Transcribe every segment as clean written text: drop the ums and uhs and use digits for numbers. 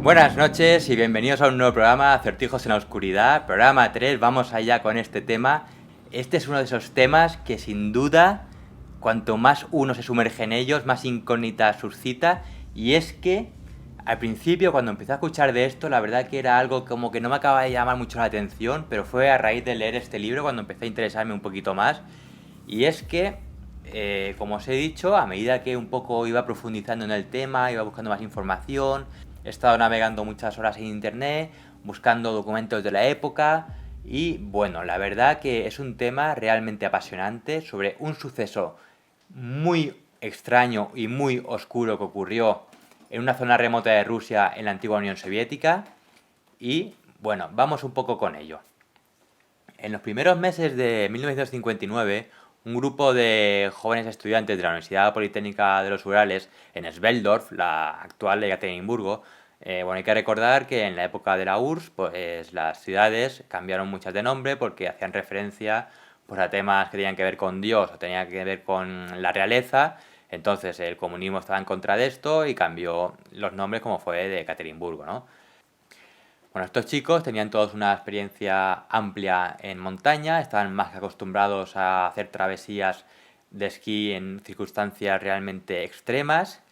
Buenas noches y bienvenidos a un nuevo programa, Acertijos en la Oscuridad, programa 3, vamos allá con este tema. Este es uno de esos temas que sin duda, cuanto más uno se sumerge en ellos, más incógnitas suscita, y es que al principio cuando empecé a escuchar de esto, la verdad que era algo como que no me acaba de llamar mucho la atención, pero fue a raíz de leer este libro cuando empecé a interesarme un poquito más, y es que, como os he dicho, a medida que un poco iba profundizando en el tema, iba buscando más información, he estado navegando muchas horas en internet, buscando documentos de la época y bueno, la verdad que es un tema realmente apasionante sobre un suceso muy extraño y muy oscuro que ocurrió en una zona remota de Rusia en la antigua Unión Soviética y bueno, vamos un poco con ello. En los primeros meses de 1959, un grupo de jóvenes estudiantes de la Universidad Politécnica de los Urales en Sveldorf, la actual de Ekaterimburgo, bueno, hay que recordar que en la época de la URSS, pues las ciudades cambiaron muchas de nombre porque hacían referencia pues, a temas que tenían que ver con Dios o tenían que ver con la realeza. Entonces el comunismo estaba en contra de esto y cambió los nombres como fue de Ekaterimburgo, ¿no? Bueno, estos chicos tenían todos una experiencia amplia en montaña, estaban más que acostumbrados a hacer travesías de esquí en circunstancias realmente extremas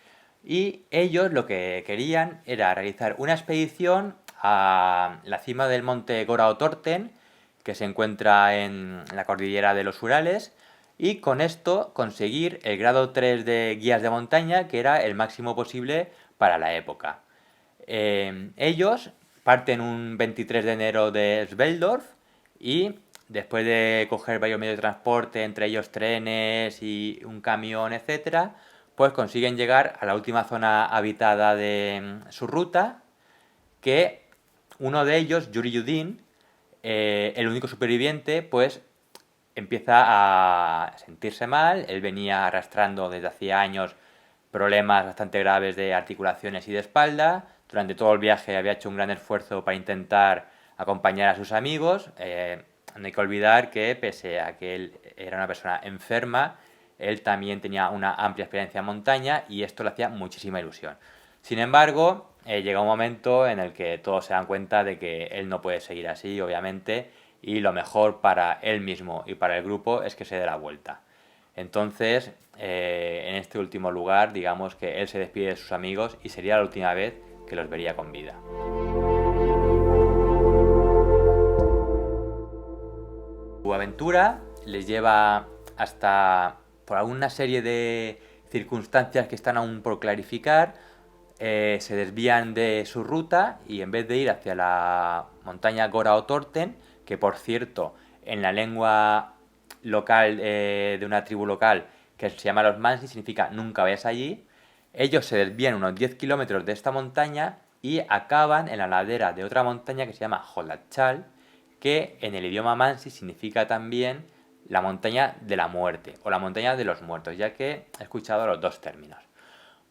y ellos lo que querían era realizar una expedición a la cima del monte Gora-Otorten, que se encuentra en la cordillera de los Urales, y con esto conseguir el grado 3 de guías de montaña, que era el máximo posible para la época. Ellos parten un 23 de enero de Sveldorf y después de coger varios medios de transporte, entre ellos trenes y un camión, etcétera, pues consiguen llegar a la última zona habitada de su ruta, que uno de ellos, Yuri Yudin, el único superviviente, pues empieza a sentirse mal. Él venía arrastrando desde hacía años problemas bastante graves de articulaciones y de espalda. Durante todo el viaje había hecho un gran esfuerzo para intentar acompañar a sus amigos. No hay que olvidar que pese a que él era una persona enferma, él también tenía una amplia experiencia en montaña y esto le hacía muchísima ilusión. Sin embargo, llega un momento en el que todos se dan cuenta de que él no puede seguir así, obviamente, y lo mejor para él mismo y para el grupo es que se dé la vuelta. Entonces, en este último lugar, digamos que él se despide de sus amigos y sería la última vez que los vería con vida. Su aventura les lleva hasta, por alguna serie de circunstancias que están aún por clarificar, se desvían de su ruta y en vez de ir hacia la montaña Gora-Otorten, que por cierto, en la lengua local de una tribu local que se llama los Mansi, significa nunca vayas allí, ellos se desvían unos 10 kilómetros de esta montaña y acaban en la ladera de otra montaña que se llama Holachal, que en el idioma Mansi significa también la montaña de la muerte o la montaña de los muertos, ya que he escuchado los dos términos.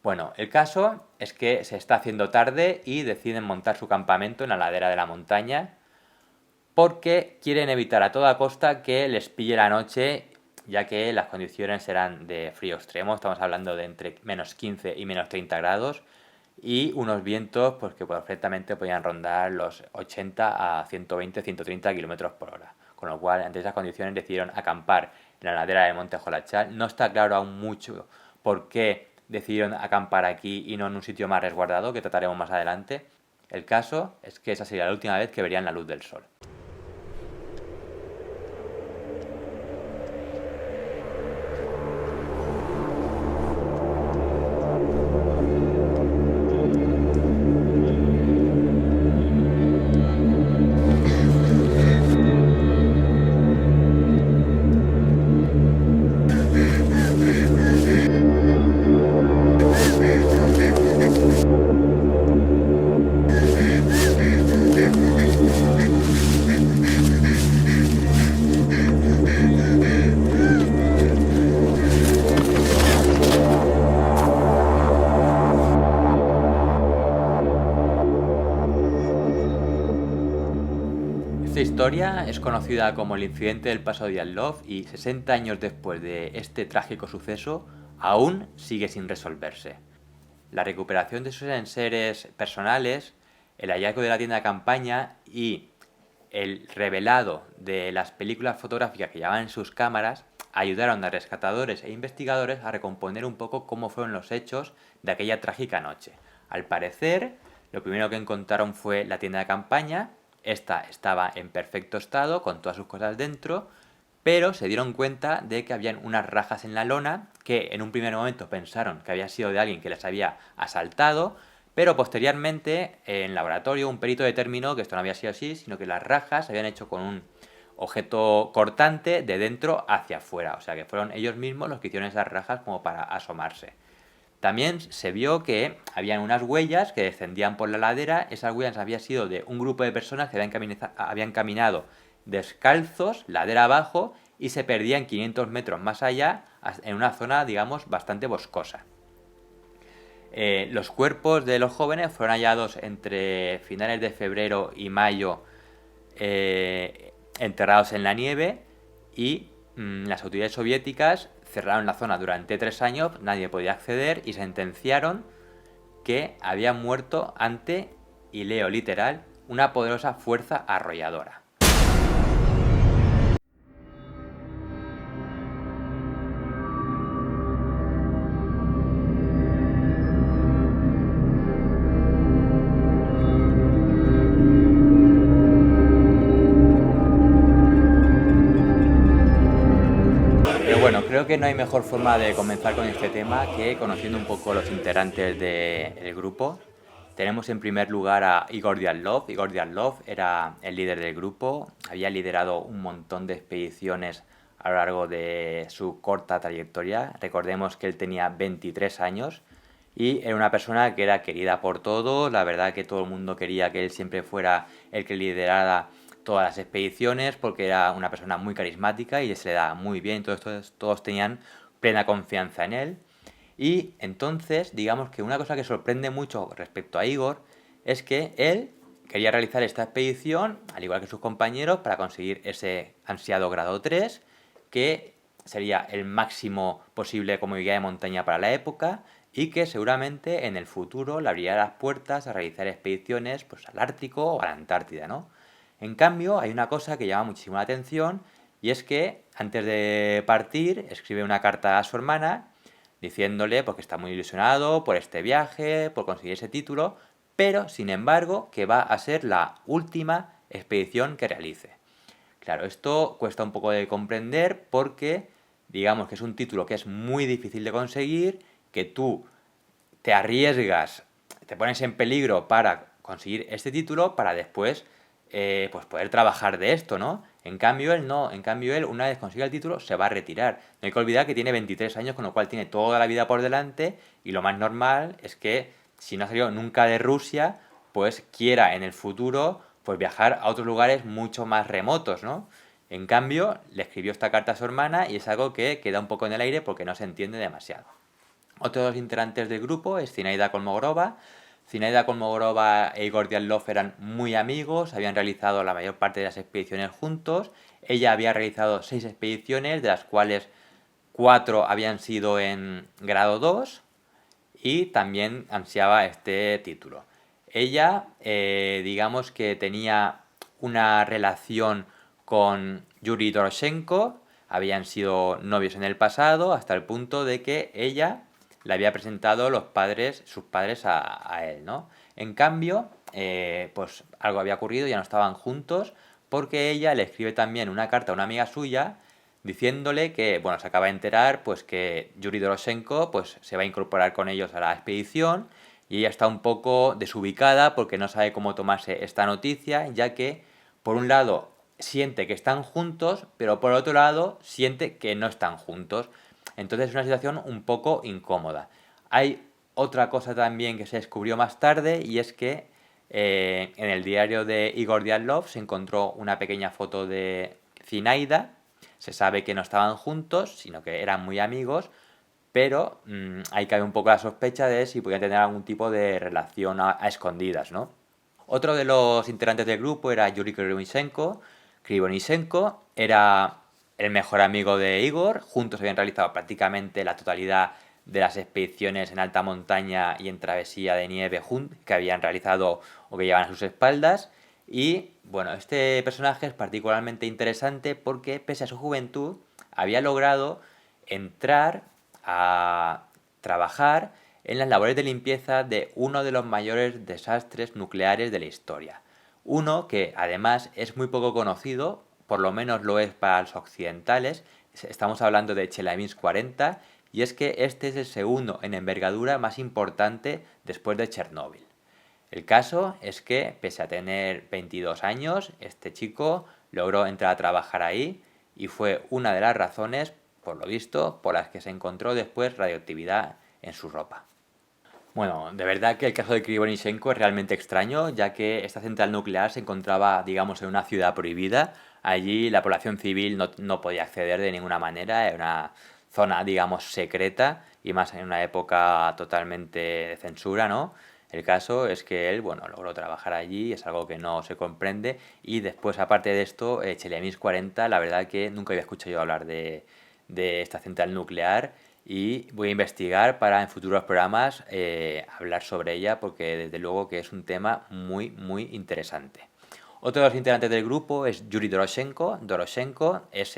Bueno, el caso es que se está haciendo tarde y deciden montar su campamento en la ladera de la montaña porque quieren evitar a toda costa que les pille la noche, ya que las condiciones serán de frío extremo, estamos hablando de entre menos 15 y menos 30 grados, y unos vientos pues, que perfectamente podían rondar los 80 a 120, 130 kilómetros por hora. Con lo cual, ante esas condiciones decidieron acampar en la ladera del monte Holachal. No está claro aún mucho por qué decidieron acampar aquí y no en un sitio más resguardado, que trataremos más adelante. El caso es que esa sería la última vez que verían la luz del sol. historia es conocida como el incidente del paso Diatlov y 60 años después de este trágico suceso aún sigue sin resolverse. La recuperación de sus enseres personales, el hallazgo de la tienda de campaña y el revelado de las películas fotográficas que llevaban en sus cámaras ayudaron a rescatadores e investigadores a recomponer un poco cómo fueron los hechos de aquella trágica noche. Al parecer, lo primero que encontraron fue la tienda de campaña. Esta estaba en perfecto estado, con todas sus cosas dentro, pero se dieron cuenta de que habían unas rajas en la lona que en un primer momento pensaron que había sido de alguien que les había asaltado, pero posteriormente en laboratorio un perito determinó que esto no había sido así, sino que las rajas se habían hecho con un objeto cortante de dentro hacia afuera, o sea que fueron ellos mismos los que hicieron esas rajas como para asomarse. También se vio que habían unas huellas que descendían por la ladera. Esas huellas habían sido de un grupo de personas que habían caminado descalzos, ladera abajo, y se perdían 500 metros más allá, en una zona, digamos, bastante boscosa. Los cuerpos de los jóvenes fueron hallados entre finales de febrero y mayo, enterrados en la nieve, y las autoridades soviéticas cerraron la zona durante 3 años, nadie podía acceder y sentenciaron que habían muerto ante, y leo literal, una poderosa fuerza arrolladora. Creo que no hay mejor forma de comenzar con este tema que conociendo un poco los integrantes del grupo. Tenemos en primer lugar a Igor Diatlov. Igor Diatlov era el líder del grupo, había liderado un montón de expediciones a lo largo de su corta trayectoria. Recordemos que él tenía 23 años y era una persona que era querida por todos. La verdad que todo el mundo quería que él siempre fuera el que liderara todas las expediciones porque era una persona muy carismática y se le da muy bien, todos tenían plena confianza en él. Y entonces, digamos que una cosa que sorprende mucho respecto a Igor es que él quería realizar esta expedición, al igual que sus compañeros, para conseguir ese ansiado grado 3, que sería el máximo posible como guía de montaña para la época y que seguramente en el futuro le abriría las puertas a realizar expediciones pues, al Ártico o a la Antártida, ¿no? En cambio, hay una cosa que llama muchísimo la atención y es que antes de partir escribe una carta a su hermana diciéndole porque está muy ilusionado por este viaje, por conseguir ese título, pero sin embargo que va a ser la última expedición que realice. Claro, esto cuesta un poco de comprender porque digamos que es un título que es muy difícil de conseguir, que tú te arriesgas, te pones en peligro para conseguir este título para después pues poder trabajar de esto, ¿no? En cambio él no, en cambio él una vez consiga el título se va a retirar. No hay que olvidar que tiene 23 años, con lo cual tiene toda la vida por delante y lo más normal es que si no ha salido nunca de Rusia, pues quiera en el futuro pues viajar a otros lugares mucho más remotos, ¿no? En cambio, le escribió esta carta a su hermana y es algo que queda un poco en el aire porque no se entiende demasiado. Otro de los integrantes del grupo es Zinaida Kolmogorova. Zinaida Kolmogorova e Igor Diatlov eran muy amigos, habían realizado la mayor parte de las expediciones juntos. Ella había realizado 6 expediciones, de las cuales 4 habían sido en grado 2 y también ansiaba este título. Ella, digamos que tenía una relación con Yuri Doroshenko, habían sido novios en el pasado, hasta el punto de que ella le había presentado sus padres a él, ¿no? En cambio, pues algo había ocurrido, ya no estaban juntos, porque ella le escribe también una carta a una amiga suya diciéndole que, bueno, se acaba de enterar pues que Yuri Doroshenko pues se va a incorporar con ellos a la expedición y ella está un poco desubicada porque no sabe cómo tomarse esta noticia, ya que por un lado siente que están juntos, pero por otro lado siente que no están juntos. Entonces es una situación un poco incómoda. Hay otra cosa también que se descubrió más tarde y es que en el diario de Igor Diatlov se encontró una pequeña foto de Zinaida. Se sabe que no estaban juntos, sino que eran muy amigos, pero ahí cabe un poco la sospecha de si podían tener algún tipo de relación a escondidas, ¿no? Otro de los integrantes del grupo era Yuri Kremisenko. Krivonischenko era el mejor amigo de Igor, juntos habían realizado prácticamente la totalidad de las expediciones en alta montaña y en travesía de nieve que habían realizado o que llevaban a sus espaldas. Y bueno, este personaje es particularmente interesante porque pese a su juventud había logrado entrar a trabajar en las labores de limpieza de uno de los mayores desastres nucleares de la historia. Uno que además es muy poco conocido, por lo menos lo es para los occidentales. Estamos hablando de Chelyabinsk 40 y es que este es el segundo en envergadura más importante después de Chernóbil. El caso es que, pese a tener 22 años, este chico logró entrar a trabajar ahí y fue una de las razones, por lo visto, por las que se encontró después radioactividad en su ropa. Bueno, de verdad que el caso de Krivonischenko es realmente extraño, ya que esta central nuclear se encontraba, digamos, en una ciudad prohibida. Allí la población civil no podía acceder de ninguna manera, era una zona, digamos, secreta y más en una época totalmente de censura, ¿no? El caso es que él, bueno, logró trabajar allí, es algo que no se comprende y después, aparte de esto, Chelyabinsk 40, la verdad que nunca había escuchado yo hablar de esta central nuclear y voy a investigar para en futuros programas hablar sobre ella porque desde luego que es un tema muy muy interesante. Otro de los integrantes del grupo es Yuri Doroshenko. Doroshenko es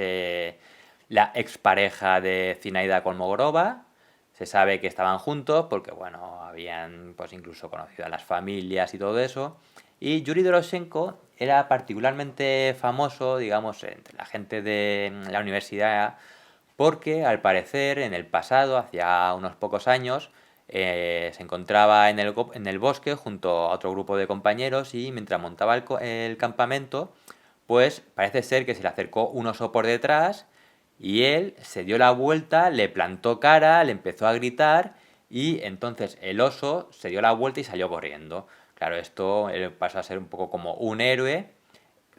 la expareja de Zinaida Kolmogorova. Se sabe que estaban juntos porque bueno, habían pues incluso conocido a las familias y todo eso. Y Yuri Doroshenko era particularmente famoso, digamos, entre la gente de la universidad porque al parecer en el pasado, hacía unos pocos años, se encontraba en el bosque junto a otro grupo de compañeros y mientras montaba el campamento, pues parece ser que se le acercó un oso por detrás y él se dio la vuelta, le plantó cara, le empezó a gritar y entonces el oso se dio la vuelta y salió corriendo. Claro, esto pasó a ser un poco como un héroe.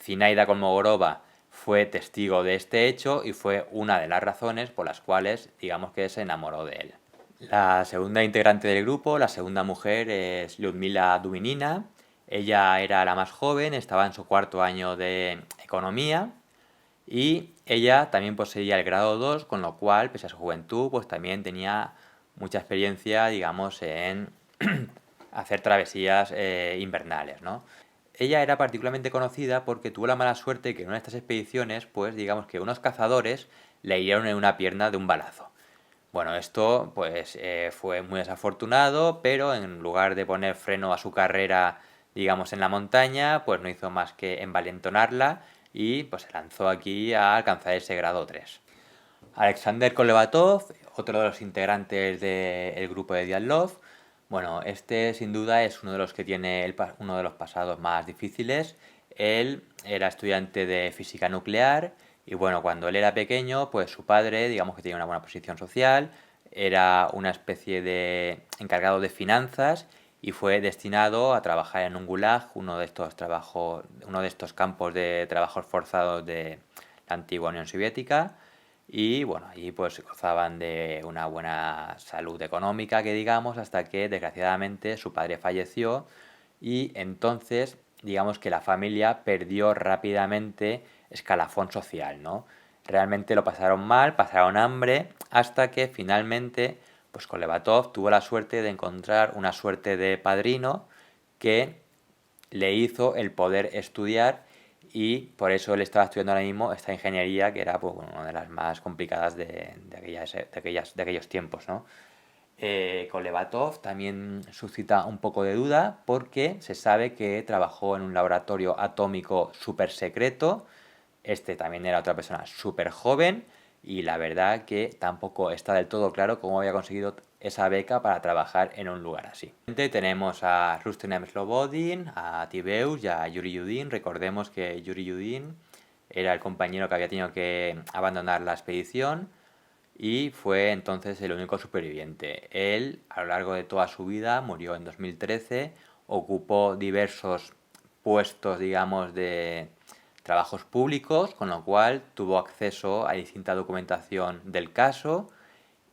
Zinaida Kolmogorova fue testigo de este hecho y fue una de las razones por las cuales, digamos que se enamoró de él. La segunda integrante del grupo, la segunda mujer, es Lyudmila Dubinina. Ella era la más joven, estaba en su cuarto año de economía y ella también poseía el grado 2, con lo cual, pese a su juventud, pues también tenía mucha experiencia, digamos, en hacer travesías invernales, ¿no? Ella era particularmente conocida porque tuvo la mala suerte que en una de estas expediciones, pues digamos que unos cazadores le hirieron en una pierna de un balazo. Bueno, esto pues fue muy desafortunado, pero en lugar de poner freno a su carrera, digamos, en la montaña, pues no hizo más que envalentonarla y pues se lanzó aquí a alcanzar ese grado 3. Alexander Kolevatov, otro de los integrantes del grupo de Diatlov, bueno, este sin duda es uno de los que tiene uno de los pasados más difíciles. Él era estudiante de física nuclear y bueno, cuando él era pequeño, pues su padre, digamos que tenía una buena posición social, era una especie de encargado de finanzas y fue destinado a trabajar en un gulag, uno de estos campos de trabajos forzados de la antigua Unión Soviética. Y bueno, allí pues gozaban de una buena salud económica, que digamos, hasta que desgraciadamente su padre falleció y entonces digamos que la familia perdió rápidamente escalafón social, ¿no? Realmente lo pasaron mal, pasaron hambre, hasta que finalmente pues Kolevatov tuvo la suerte de encontrar una suerte de padrino que le hizo el poder estudiar y por eso él estaba estudiando ahora mismo esta ingeniería que era pues, una de las más complicadas de aquellos tiempos, ¿no? Kolevatov también suscita un poco de duda porque se sabe que trabajó en un laboratorio atómico súper secreto. Este también era otra persona súper joven y la verdad que tampoco está del todo claro cómo había conseguido esa beca para trabajar en un lugar así. Tenemos a Rustem Slobodin, a Tibeus y a Yuri Yudin. Recordemos que Yuri Yudin era el compañero que había tenido que abandonar la expedición y fue entonces el único superviviente. Él, a lo largo de toda su vida, murió en 2013, ocupó diversos puestos, digamos, de trabajos públicos, con lo cual tuvo acceso a distinta documentación del caso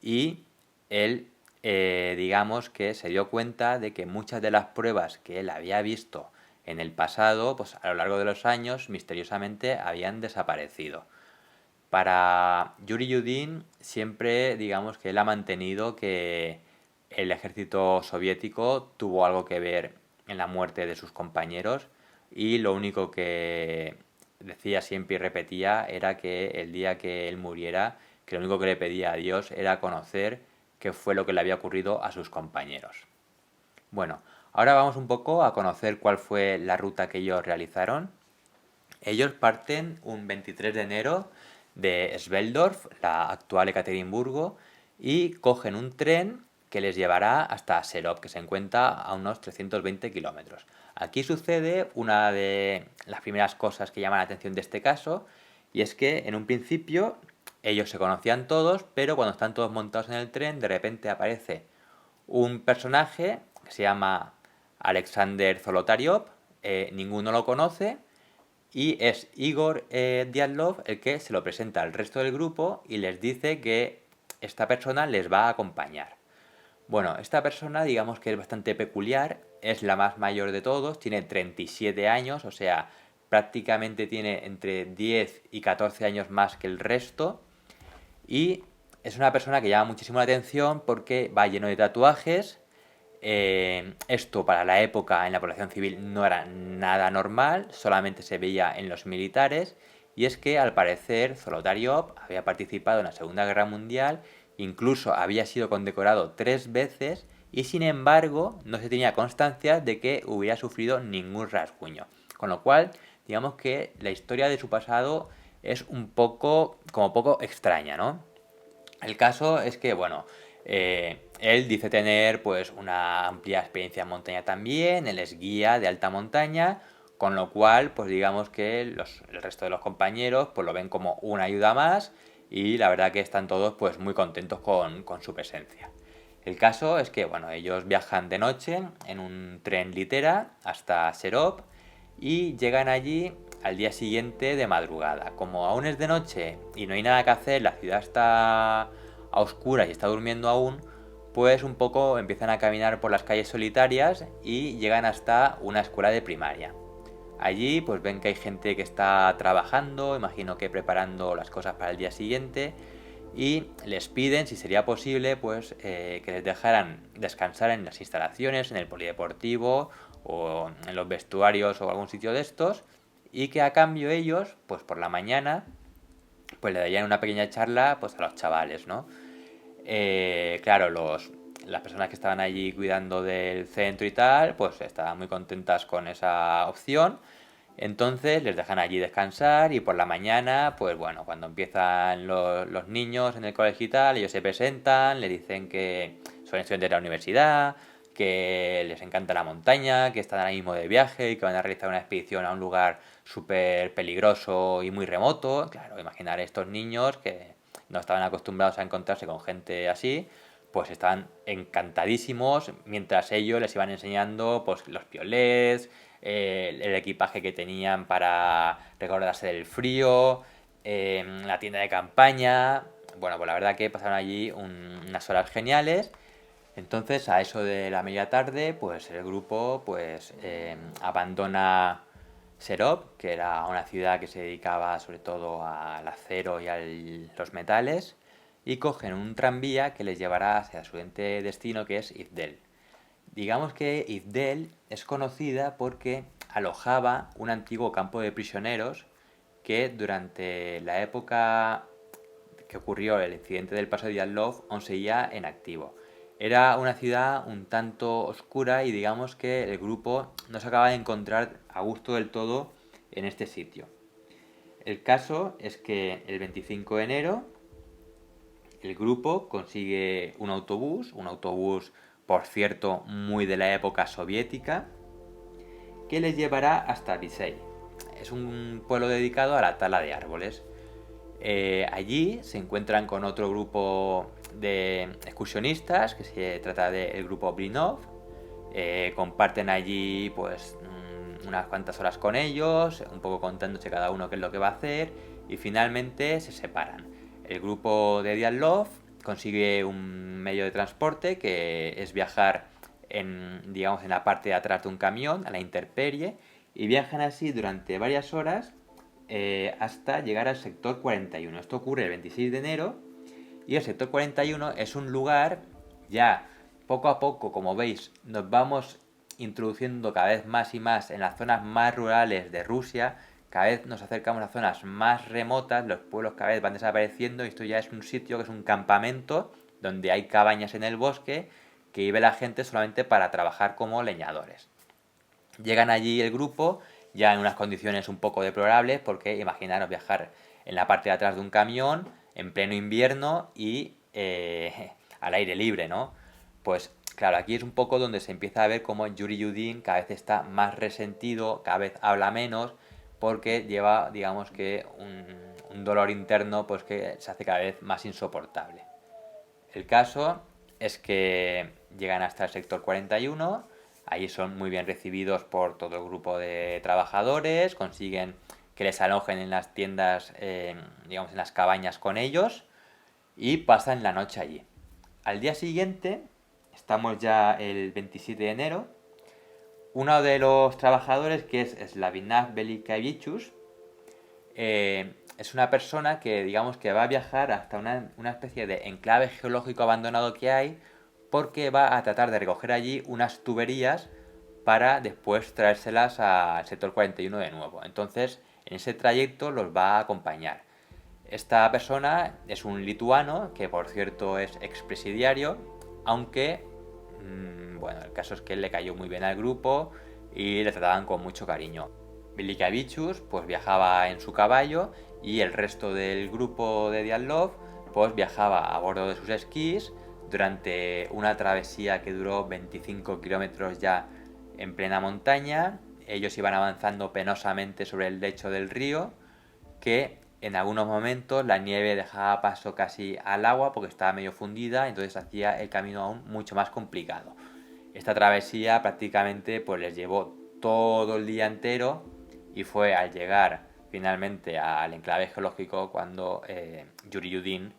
y él, digamos que se dio cuenta de que muchas de las pruebas que él había visto en el pasado, pues a lo largo de los años, misteriosamente habían desaparecido. Para Yuri Yudin siempre digamos que él ha mantenido que el ejército soviético tuvo algo que ver en la muerte de sus compañeros y lo único que decía siempre y repetía era que el día que él muriera, que lo único que le pedía a Dios era conocer qué fue lo que le había ocurrido a sus compañeros. Bueno, ahora vamos un poco a conocer cuál fue la ruta que ellos realizaron. Ellos parten un 23 de enero de Sveldorf, la actual Ekaterimburgo, y cogen un tren que les llevará hasta Serov, que se encuentra a unos 320 kilómetros. Aquí sucede una de las primeras cosas que llaman la atención de este caso, y es que en un principio ellos se conocían todos, pero cuando están todos montados en el tren, de repente aparece un personaje que se llama Alexander Zolotaryov, ninguno lo conoce, y es Igor Diatlov el que se lo presenta al resto del grupo y les dice que esta persona les va a acompañar. Bueno, esta persona digamos que es bastante peculiar, es la más mayor de todos, tiene 37 años, o sea, prácticamente tiene entre 10 y 14 años más que el resto, y es una persona que llama muchísimo la atención porque va lleno de tatuajes. Esto para la época en la población civil no era nada normal, solamente se veía en los militares. Y es que al parecer Zolotaryov había participado en la Segunda Guerra Mundial, incluso había sido condecorado 3 veces y sin embargo no se tenía constancia de que hubiera sufrido ningún rasguño. Con lo cual, digamos que la historia de su pasado es un poco, como poco extraña, ¿no? El caso es que, bueno, él dice tener pues una amplia experiencia en montaña también, él es guía de alta montaña, con lo cual, pues digamos que el resto de los compañeros pues lo ven como una ayuda más y la verdad que están todos pues muy contentos con su presencia. El caso es que, bueno, ellos viajan de noche en un tren litera hasta Serov y llegan allí al día siguiente de madrugada. Como aún es de noche y no hay nada que hacer, la ciudad está a oscuras y está durmiendo aún, pues un poco empiezan a caminar por las calles solitarias y llegan hasta una escuela de primaria. Allí pues ven que hay gente que está trabajando, imagino que preparando las cosas para el día siguiente, y les piden si sería posible pues que les dejaran descansar en las instalaciones, en el polideportivo o en los vestuarios o algún sitio de estos, y que a cambio ellos pues por la mañana pues le darían una pequeña charla pues a los chavales, ¿no? Claro, las personas que estaban allí cuidando del centro y tal, pues estaban muy contentas con esa opción. Entonces les dejan allí descansar y por la mañana, pues bueno, cuando empiezan los niños en el colegio y tal, ellos se presentan, le dicen que son estudiantes de la universidad, que les encanta la montaña, que están ahora mismo de viaje y que van a realizar una expedición a un lugar súper peligroso y muy remoto. Claro, imaginar estos niños que no estaban acostumbrados a encontrarse con gente así, pues estaban encantadísimos mientras ellos les iban enseñando pues los piolets, el equipaje que tenían para recordarse del frío, la tienda de campaña. Bueno, pues la verdad que pasaron allí unas horas geniales. Entonces, a eso de la media tarde, pues el grupo pues abandona Serov, que era una ciudad que se dedicaba sobre todo al acero y a los metales, y cogen un tranvía que les llevará hacia su siguiente destino, que es Izdel. Digamos que Izdel es conocida porque alojaba un antiguo campo de prisioneros que durante la época que ocurrió el incidente del paso de Diatlov aún seguía en activo. Era una ciudad un tanto oscura y digamos que el grupo no se acaba de encontrar a gusto del todo en este sitio. El caso es que el 25 de enero el grupo consigue un autobús por cierto muy de la época soviética, que les llevará hasta Visey. Es un pueblo dedicado a la tala de árboles. Allí se encuentran con otro grupo de excursionistas, que se trata del grupo Blinov. Comparten allí pues unas cuantas horas con ellos, un poco contándose cada uno qué es lo que va a hacer, y finalmente se separan. El grupo de Diatlov consigue un medio de transporte que es viajar digamos, en la parte de atrás de un camión a la intemperie, y viajan así durante varias horas hasta llegar al sector 41. Esto ocurre el 26 de enero y el sector 41 es un lugar ya poco a poco, como veis, nos vamos introduciendo cada vez más y más en las zonas más rurales de Rusia, cada vez nos acercamos a zonas más remotas, los pueblos cada vez van desapareciendo y esto ya es un sitio que es un campamento donde hay cabañas en el bosque que vive la gente solamente para trabajar como leñadores. Llegan allí el grupo ya en unas condiciones un poco deplorables porque imaginaros viajar en la parte de atrás de un camión en pleno invierno y al aire libre, ¿no? Pues claro, aquí es un poco donde se empieza a ver cómo Yuri Yudin cada vez está más resentido, cada vez habla menos, porque lleva, digamos que, un dolor interno pues que se hace cada vez más insoportable. El caso es que llegan hasta el sector 41, ahí son muy bien recibidos por todo el grupo de trabajadores, consiguen que les alojen en las tiendas, digamos en las cabañas con ellos y pasan la noche allí. Al día siguiente, estamos ya el 27 de enero, uno de los trabajadores, que es Slavinav Velikavichus, es una persona que digamos que va a viajar hasta una especie de enclave geológico abandonado que hay porque va a tratar de recoger allí unas tuberías para después traérselas al sector 41 de nuevo. Entonces, en ese trayecto los va a acompañar. Esta persona es un lituano que por cierto es expresidiario, aunque bueno, el caso es que él le cayó muy bien al grupo y le trataban con mucho cariño. Vilikavichus pues viajaba en su caballo y el resto del grupo de Diatlov pues viajaba a bordo de sus esquís durante una travesía que duró 25 kilómetros ya en plena montaña. Ellos iban avanzando penosamente sobre el lecho del río, que en algunos momentos la nieve dejaba paso casi al agua porque estaba medio fundida, entonces hacía el camino aún mucho más complicado. Esta travesía prácticamente pues les llevó todo el día entero y fue al llegar finalmente al enclave geológico cuando Yuri Yudin,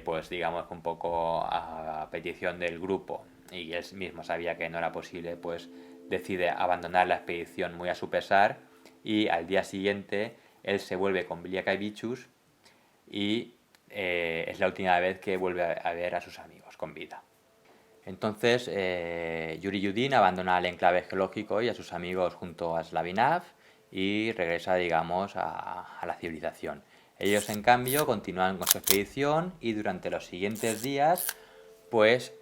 pues digamos un poco a petición del grupo y él mismo sabía que no era posible, pues decide abandonar la expedición muy a su pesar y al día siguiente él se vuelve con Vilikavichus y es la última vez que vuelve a ver a sus amigos con vida. Entonces Yuri Yudin abandona el enclave geológico y a sus amigos junto a Slavinav y regresa, digamos, a la civilización. Ellos, en cambio, continúan con su expedición y durante los siguientes días, pues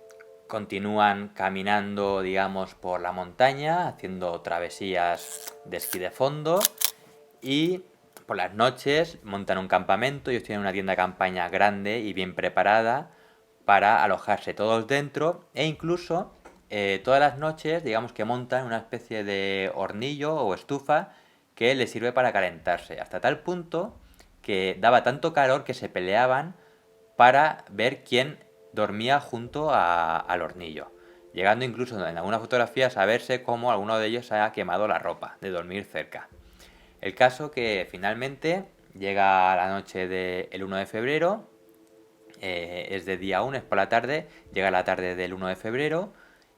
continúan caminando, digamos, por la montaña, haciendo travesías de esquí de fondo y por las noches montan un campamento. Ellos tienen una tienda de campaña grande y bien preparada para alojarse todos dentro e incluso todas las noches digamos que montan una especie de hornillo o estufa que les sirve para calentarse, hasta tal punto que daba tanto calor que se peleaban para ver quién dormía junto al hornillo, llegando incluso en algunas fotografías a verse cómo alguno de ellos ha quemado la ropa de dormir cerca. El caso que finalmente llega la noche del 1 de febrero, es de día 1, es por la tarde, llega la tarde del 1 de febrero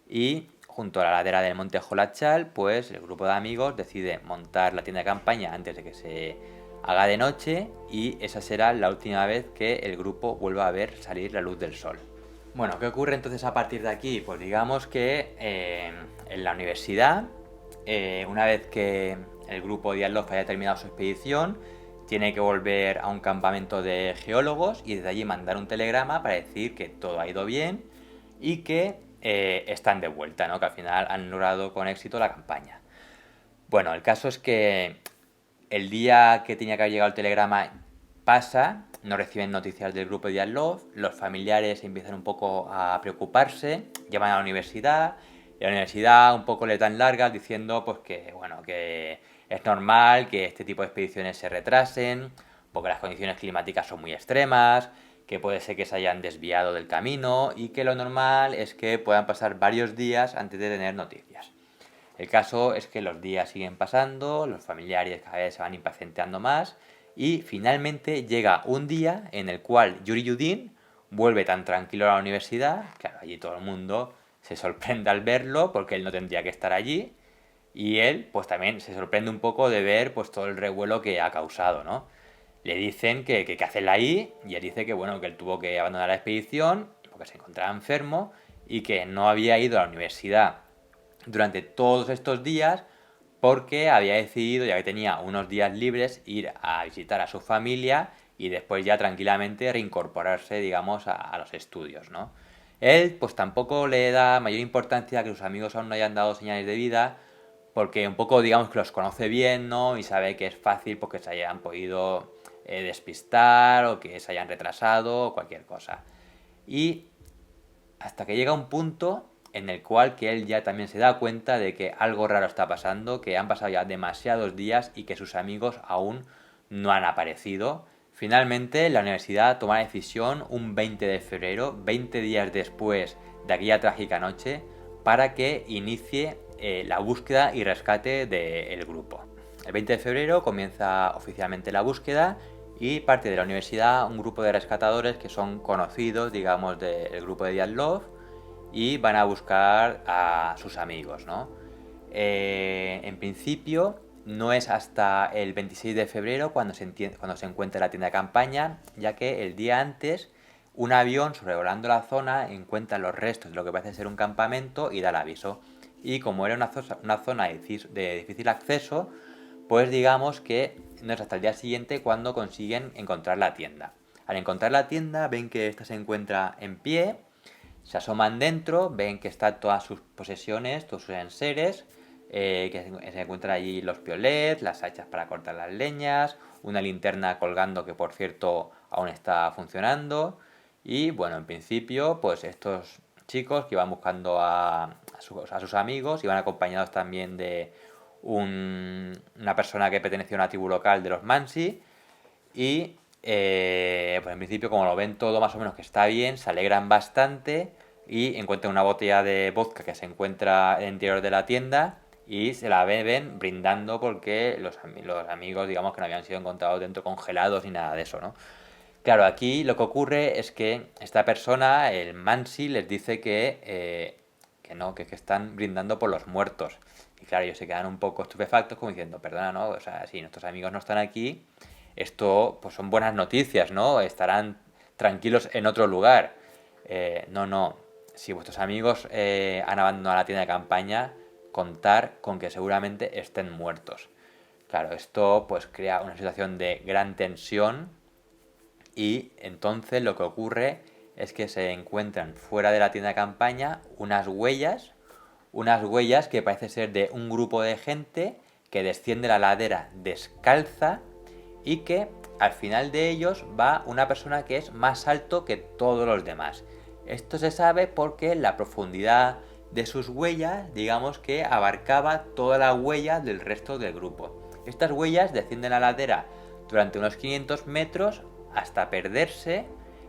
y junto a la ladera del monte Jolachal, pues el grupo de amigos decide montar la tienda de campaña antes de que se haga de noche y esa será la última vez que el grupo vuelva a ver salir la luz del sol. Bueno, ¿qué ocurre entonces a partir de aquí? Pues digamos que en la universidad, una vez que el grupo de Diatlov haya terminado su expedición, tiene que volver a un campamento de geólogos y desde allí mandar un telegrama para decir que todo ha ido bien y que están de vuelta, ¿no? Que al final han logrado con éxito la campaña. Bueno, el caso es que el día que tenía que haber llegado el telegrama pasa, no reciben noticias del grupo de Diatlov, los familiares empiezan un poco a preocuparse, llaman a la universidad, y la universidad un poco le dan largas diciendo pues que bueno, que es normal que este tipo de expediciones se retrasen, porque las condiciones climáticas son muy extremas, que puede ser que se hayan desviado del camino y que lo normal es que puedan pasar varios días antes de tener noticias. El caso es que los días siguen pasando, los familiares cada vez se van impacientando más y finalmente llega un día en el cual Yuri Yudin vuelve tan tranquilo a la universidad, claro, allí todo el mundo se sorprende al verlo porque él no tendría que estar allí, Y él, pues también se sorprende un poco de ver pues todo el revuelo que ha causado, ¿no? Le dicen que hace él ahí, y él dice que bueno, que él tuvo que abandonar la expedición porque se encontraba enfermo y que no había ido a la universidad durante todos estos días porque había decidido, ya que tenía unos días libres, ir a visitar a su familia y después ya tranquilamente reincorporarse, digamos, a los estudios, ¿no? Él, pues tampoco le da mayor importancia a que sus amigos aún no hayan dado señales de vida, porque un poco, digamos, que los conoce bien, ¿no? Y sabe que es fácil porque se hayan podido despistar o que se hayan retrasado o cualquier cosa. Y hasta que llega un punto en el cual que él ya también se da cuenta de que algo raro está pasando, que han pasado ya demasiados días y que sus amigos aún no han aparecido. Finalmente, la universidad toma la decisión un 20 de febrero, 20 días después de aquella trágica noche, para que inicie la búsqueda y rescate del grupo. El 20 de febrero comienza oficialmente la búsqueda y parte de la universidad un grupo de rescatadores que son conocidos, digamos, del grupo de Dyatlov y van a buscar a sus amigos, ¿no? En principio no es hasta el 26 de febrero cuando se encuentra la tienda de campaña, ya que el día antes un avión sobrevolando la zona encuentra los restos de lo que parece ser un campamento y da el aviso. Y como era una zona de difícil acceso, pues digamos que no es hasta el día siguiente cuando consiguen encontrar la tienda. Al encontrar la tienda ven que ésta se encuentra en pie, se asoman dentro, ven que están todas sus posesiones, todos sus enseres, que se encuentran allí los piolets, las hachas para cortar las leñas, una linterna colgando que por cierto aún está funcionando. Y bueno, en principio, pues estos chicos que iban buscando a sus amigos, iban acompañados también de una persona que pertenecía a una tribu local de los Mansi. Y pues en principio, como lo ven todo más o menos que está bien, se alegran bastante y encuentran una botella de vodka que se encuentra en el interior de la tienda y se la beben brindando porque los amigos, digamos, que no habían sido encontrados dentro congelados ni nada de eso, ¿no? Claro, aquí lo que ocurre es que esta persona, el Mansi, les dice que no, que están brindando por los muertos. Y claro, ellos se quedan un poco estupefactos como diciendo, perdona, ¿no? O sea, si nuestros amigos no están aquí, esto pues son buenas noticias, ¿no? Estarán tranquilos en otro lugar. No, no. Si vuestros amigos han abandonado la tienda de campaña, contar con que seguramente estén muertos. Claro, esto pues crea una situación de gran tensión y entonces lo que ocurre es que se encuentran fuera de la tienda de campaña unas huellas que parece ser de un grupo de gente que desciende la ladera descalza y que al final de ellos va una persona que es más alto que todos los demás. Esto se sabe porque la profundidad de sus huellas, digamos que abarcaba toda la huella del resto del grupo. Estas huellas descienden la ladera durante unos 500 metros hasta perderse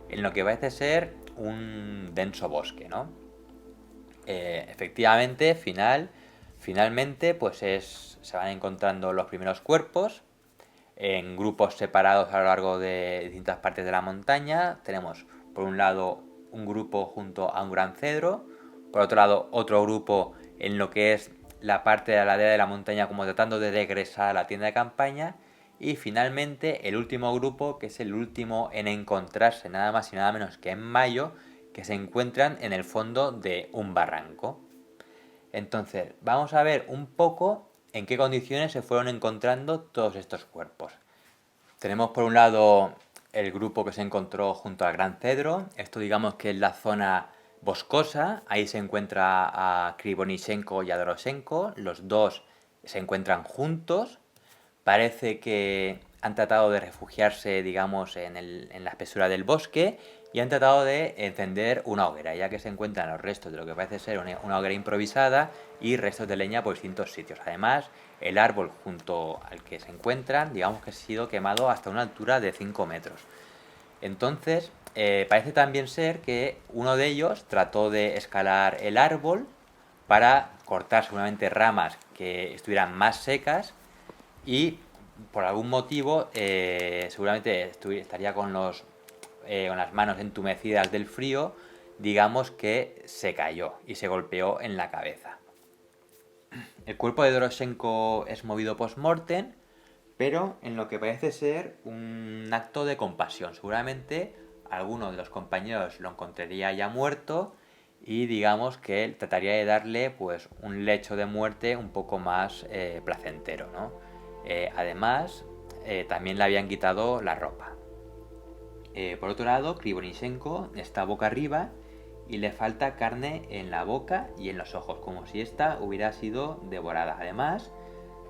en lo que parece ser un denso bosque, ¿no? Efectivamente, finalmente, pues se van encontrando los primeros cuerpos en grupos separados a lo largo de distintas partes de la montaña. Tenemos, por un lado, un grupo junto a un gran cedro, por otro lado, otro grupo en lo que es la parte de la ladera de la montaña, como tratando de regresar a la tienda de campaña. Y finalmente, el último grupo, que es el último en encontrarse nada más y nada menos que en mayo, que se encuentran en el fondo de un barranco. Entonces, vamos a ver un poco en qué condiciones se fueron encontrando todos estos cuerpos. Tenemos por un lado el grupo que se encontró junto al Gran Cedro. Esto digamos que es la zona boscosa. Ahí se encuentra a Krivonichenko y a Doroshenko. Los dos se encuentran juntos. Parece que han tratado de refugiarse, digamos, en la espesura del bosque y han tratado de encender una hoguera, ya que se encuentran los restos de lo que parece ser una hoguera improvisada y restos de leña por distintos sitios. Además, el árbol junto al que se encuentran, digamos que ha sido quemado hasta una altura de 5 metros. Entonces, parece también ser que uno de ellos trató de escalar el árbol para cortar seguramente ramas que estuvieran más secas y por algún motivo seguramente estaría con las manos entumecidas del frío, digamos que se cayó y se golpeó en la cabeza. El cuerpo de Doroshenko es movido post-mortem, pero en lo que parece ser un acto de compasión. Seguramente alguno de los compañeros lo encontraría ya muerto y digamos que él trataría de darle pues un lecho de muerte un poco más placentero, ¿no? Además, también le habían quitado la ropa. Por otro lado, Krivonishenko está boca arriba y le falta carne en la boca y en los ojos, como si ésta hubiera sido devorada. Además,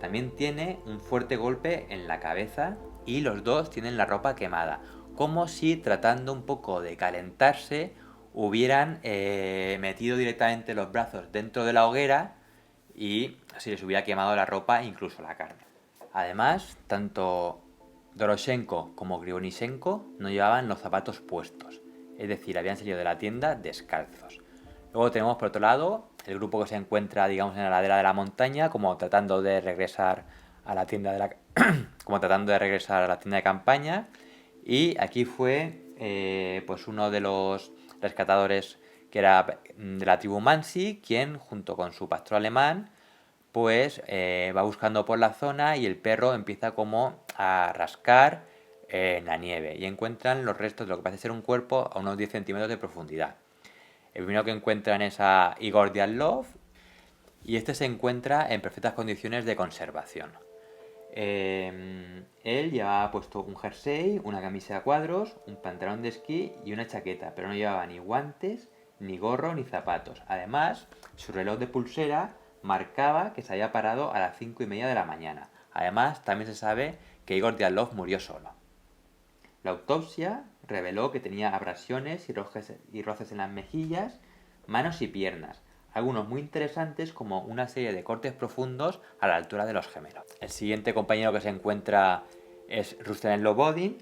también tiene un fuerte golpe en la cabeza y los dos tienen la ropa quemada, como si tratando un poco de calentarse hubieran metido directamente los brazos dentro de la hoguera y se les hubiera quemado la ropa e incluso la carne. Además, tanto Doroshenko como Grivonishenko no llevaban los zapatos puestos, es decir, habían salido de la tienda descalzos. Luego tenemos por otro lado el grupo que se encuentra, digamos, en la ladera de la montaña, como tratando de regresar a la tienda de la como tratando de regresar a la tienda de campaña. Y aquí fue pues uno de los rescatadores que era de la tribu Mansi, quien junto con su pastor alemán pues va buscando por la zona y el perro empieza como a rascar en la nieve y encuentran los restos de lo que parece ser un cuerpo a unos 10 centímetros de profundidad. El primero que encuentran es a Igor Diatlov y este se encuentra en perfectas condiciones de conservación. Él llevaba puesto un jersey, una camisa a cuadros, un pantalón de esquí y una chaqueta, pero no llevaba ni guantes, ni gorro, ni zapatos. Además, su reloj de pulsera marcaba que se había parado a las 5:30 de la mañana. Además, también se sabe que Igor Diatlov murió solo. La autopsia reveló que tenía abrasiones y roces en las mejillas, manos y piernas, algunos muy interesantes como una serie de cortes profundos a la altura de los gemelos. El siguiente compañero que se encuentra es Rusten Lobodin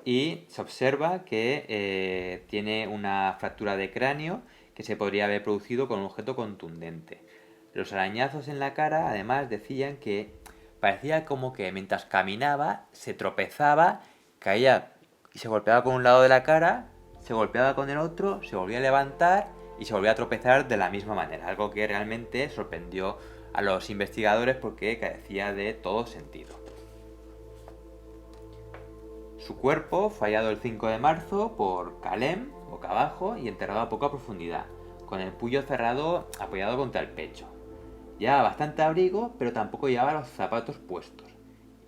y se observa que tiene una fractura de cráneo que se podría haber producido con un objeto contundente. Los arañazos en la cara además decían que parecía como que mientras caminaba se tropezaba, caía y se golpeaba con un lado de la cara, se golpeaba con el otro, se volvía a levantar y se volvía a tropezar de la misma manera, algo que realmente sorprendió a los investigadores porque carecía de todo sentido. Su cuerpo fue hallado el 5 de marzo por Kalem, boca abajo, y enterrado a poca profundidad, con el puño cerrado apoyado contra el pecho. Llevaba bastante abrigo, pero tampoco llevaba los zapatos puestos.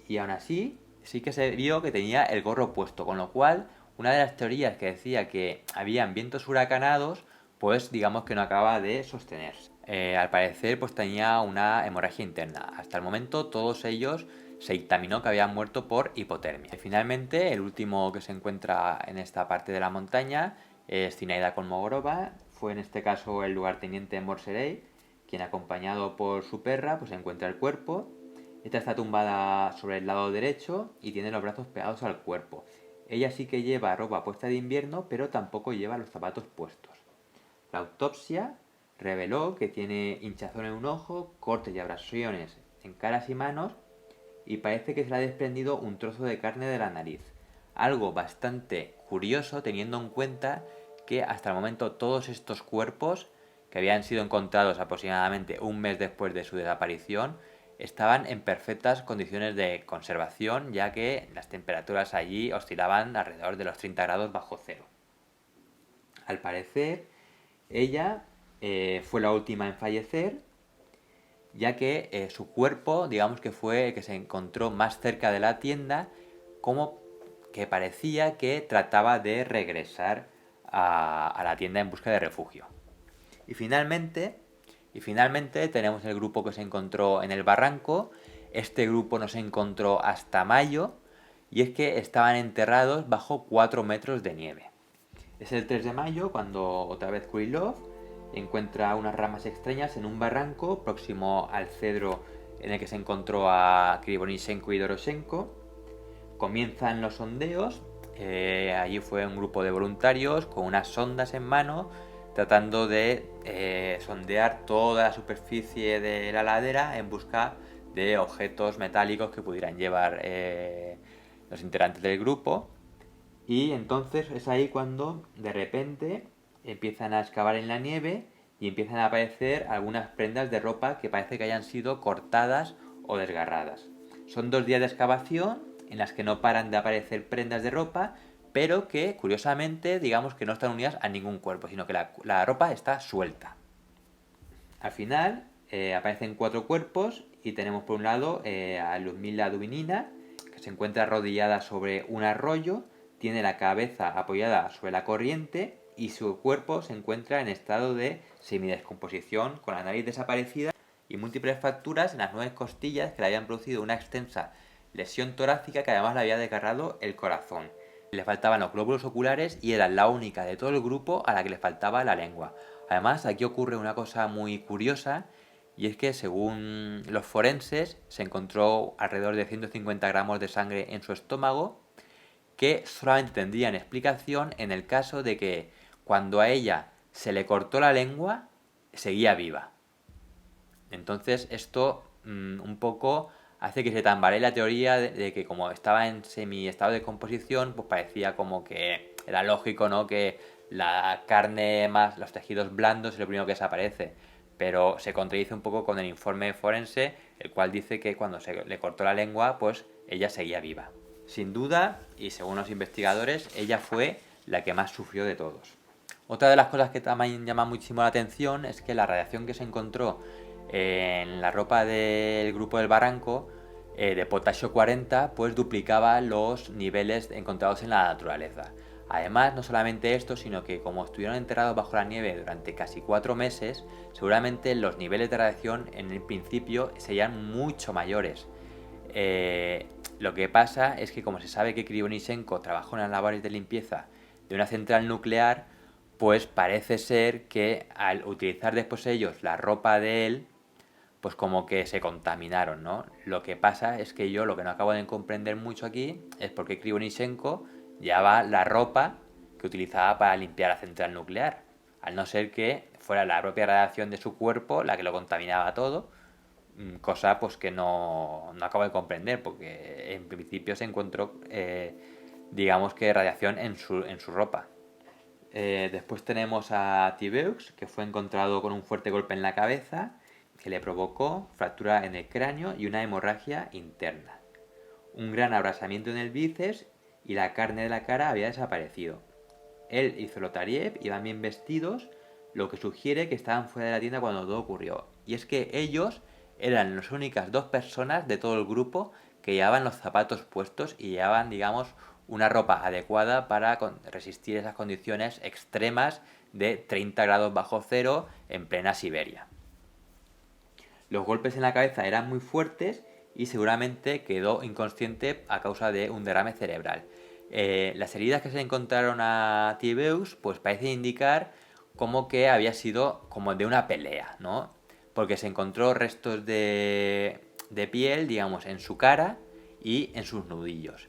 Y aún así, sí que se vio que tenía el gorro puesto, con lo cual, una de las teorías que decía que habían vientos huracanados, pues digamos que no acaba de sostenerse. Al parecer, pues tenía una hemorragia interna. Hasta el momento, todos ellos se dictaminó que habían muerto por hipotermia. Y finalmente, el último que se encuentra en esta parte de la montaña es Zinaida Kolmogorova. Fue en este caso el lugarteniente Morserey, quien acompañado por su perra pues encuentra el cuerpo. Esta está tumbada sobre el lado derecho y tiene los brazos pegados al cuerpo. Ella sí que lleva ropa puesta de invierno, pero tampoco lleva los zapatos puestos. La autopsia reveló que tiene hinchazón en un ojo, cortes y abrasiones en caras y manos y parece que se le ha desprendido un trozo de carne de la nariz. Algo bastante curioso teniendo en cuenta que hasta el momento todos estos cuerpos que habían sido encontrados aproximadamente un mes después de su desaparición estaban en perfectas condiciones de conservación, ya que las temperaturas allí oscilaban alrededor de los 30 grados bajo cero. Al parecer, ella fue la última en fallecer, ya que su cuerpo, digamos que fue el que se encontró más cerca de la tienda, como que parecía que trataba de regresar a la tienda en busca de refugio. Y finalmente tenemos el grupo que se encontró en el barranco. Este grupo no se encontró hasta mayo y es que estaban enterrados bajo 4 metros de nieve. Es el 3 de mayo cuando otra vez Krylov encuentra unas ramas extrañas en un barranco próximo al cedro en el que se encontró a Krivonishenko y Doroshenko. Comienzan los sondeos. Allí fue un grupo de voluntarios con unas sondas en mano tratando de sondear toda la superficie de la ladera en busca de objetos metálicos que pudieran llevar los integrantes del grupo. Y entonces es ahí cuando de repente empiezan a excavar en la nieve y y empiezan a aparecer algunas prendas de ropa que parece que hayan sido cortadas o desgarradas. Son 2 días de excavación en las que no paran de aparecer prendas de ropa, pero que curiosamente digamos que no están unidas a ningún cuerpo, sino que la ropa está suelta. Al final aparecen 4 cuerpos y tenemos por un lado a Luzmila Dubinina, que se encuentra arrodillada sobre un arroyo, tiene la cabeza apoyada sobre la corriente y su cuerpo se encuentra en estado de semidescomposición, con la nariz desaparecida y múltiples fracturas en las 9 costillas que le habían producido una extensa lesión torácica que además le había desgarrado el corazón. Le faltaban los glóbulos oculares y era la única de todo el grupo a la que le faltaba la lengua. Además, aquí ocurre una cosa muy curiosa, y es que según los forenses se encontró alrededor de 150 gramos de sangre en su estómago, que solamente tendrían explicación en el caso de que cuando a ella se le cortó la lengua, seguía viva. Entonces esto un poco hace que se tambalee la teoría de que como estaba en semi-estado de descomposición, pues parecía como que era lógico, ¿no?, que la carne más los tejidos blandos es lo primero que desaparece. Pero se contradice un poco con el informe forense, el cual dice que cuando se le cortó la lengua, pues ella seguía viva. Sin duda, y según los investigadores, ella fue la que más sufrió de todos. Otra de las cosas que también llama muchísimo la atención es que la radiación que se encontró en la ropa del grupo del barranco de potasio 40 pues duplicaba los niveles encontrados en la naturaleza. Además, no solamente esto, sino que como estuvieron enterrados bajo la nieve durante casi 4 meses, seguramente los niveles de radiación en el principio serían mucho mayores. Lo que pasa es que como se sabe que Krivonischenko trabajó en las labores de limpieza de una central nuclear, pues parece ser que al utilizar después ellos la ropa de él, pues como que se contaminaron, ¿no? Lo que pasa es que yo lo que no acabo de comprender mucho aquí es por qué Krivonischenko llevaba la ropa que utilizaba para limpiar la central nuclear, al no ser que fuera la propia radiación de su cuerpo la que lo contaminaba todo, cosa pues que no acabo de comprender, porque en principio se encontró, digamos que radiación en su ropa. Después tenemos a Tibeux, que fue encontrado con un fuerte golpe en la cabeza, que le provocó fractura en el cráneo y una hemorragia interna. Un gran abrasamiento en el bíceps y la carne de la cara había desaparecido. Él y Zolotariev iban bien vestidos, lo que sugiere que estaban fuera de la tienda cuando todo ocurrió. Y es que ellos eran las únicas 2 personas de todo el grupo que llevaban los zapatos puestos y llevaban, digamos, una ropa adecuada para resistir esas condiciones extremas de 30 grados bajo cero en plena Siberia. Los golpes en la cabeza eran muy fuertes y seguramente quedó inconsciente a causa de un derrame cerebral. Las heridas que se encontraron a Tibeux pues parecen indicar como que había sido como de una pelea, ¿no? Porque se encontró restos de piel, digamos, en su cara y en sus nudillos.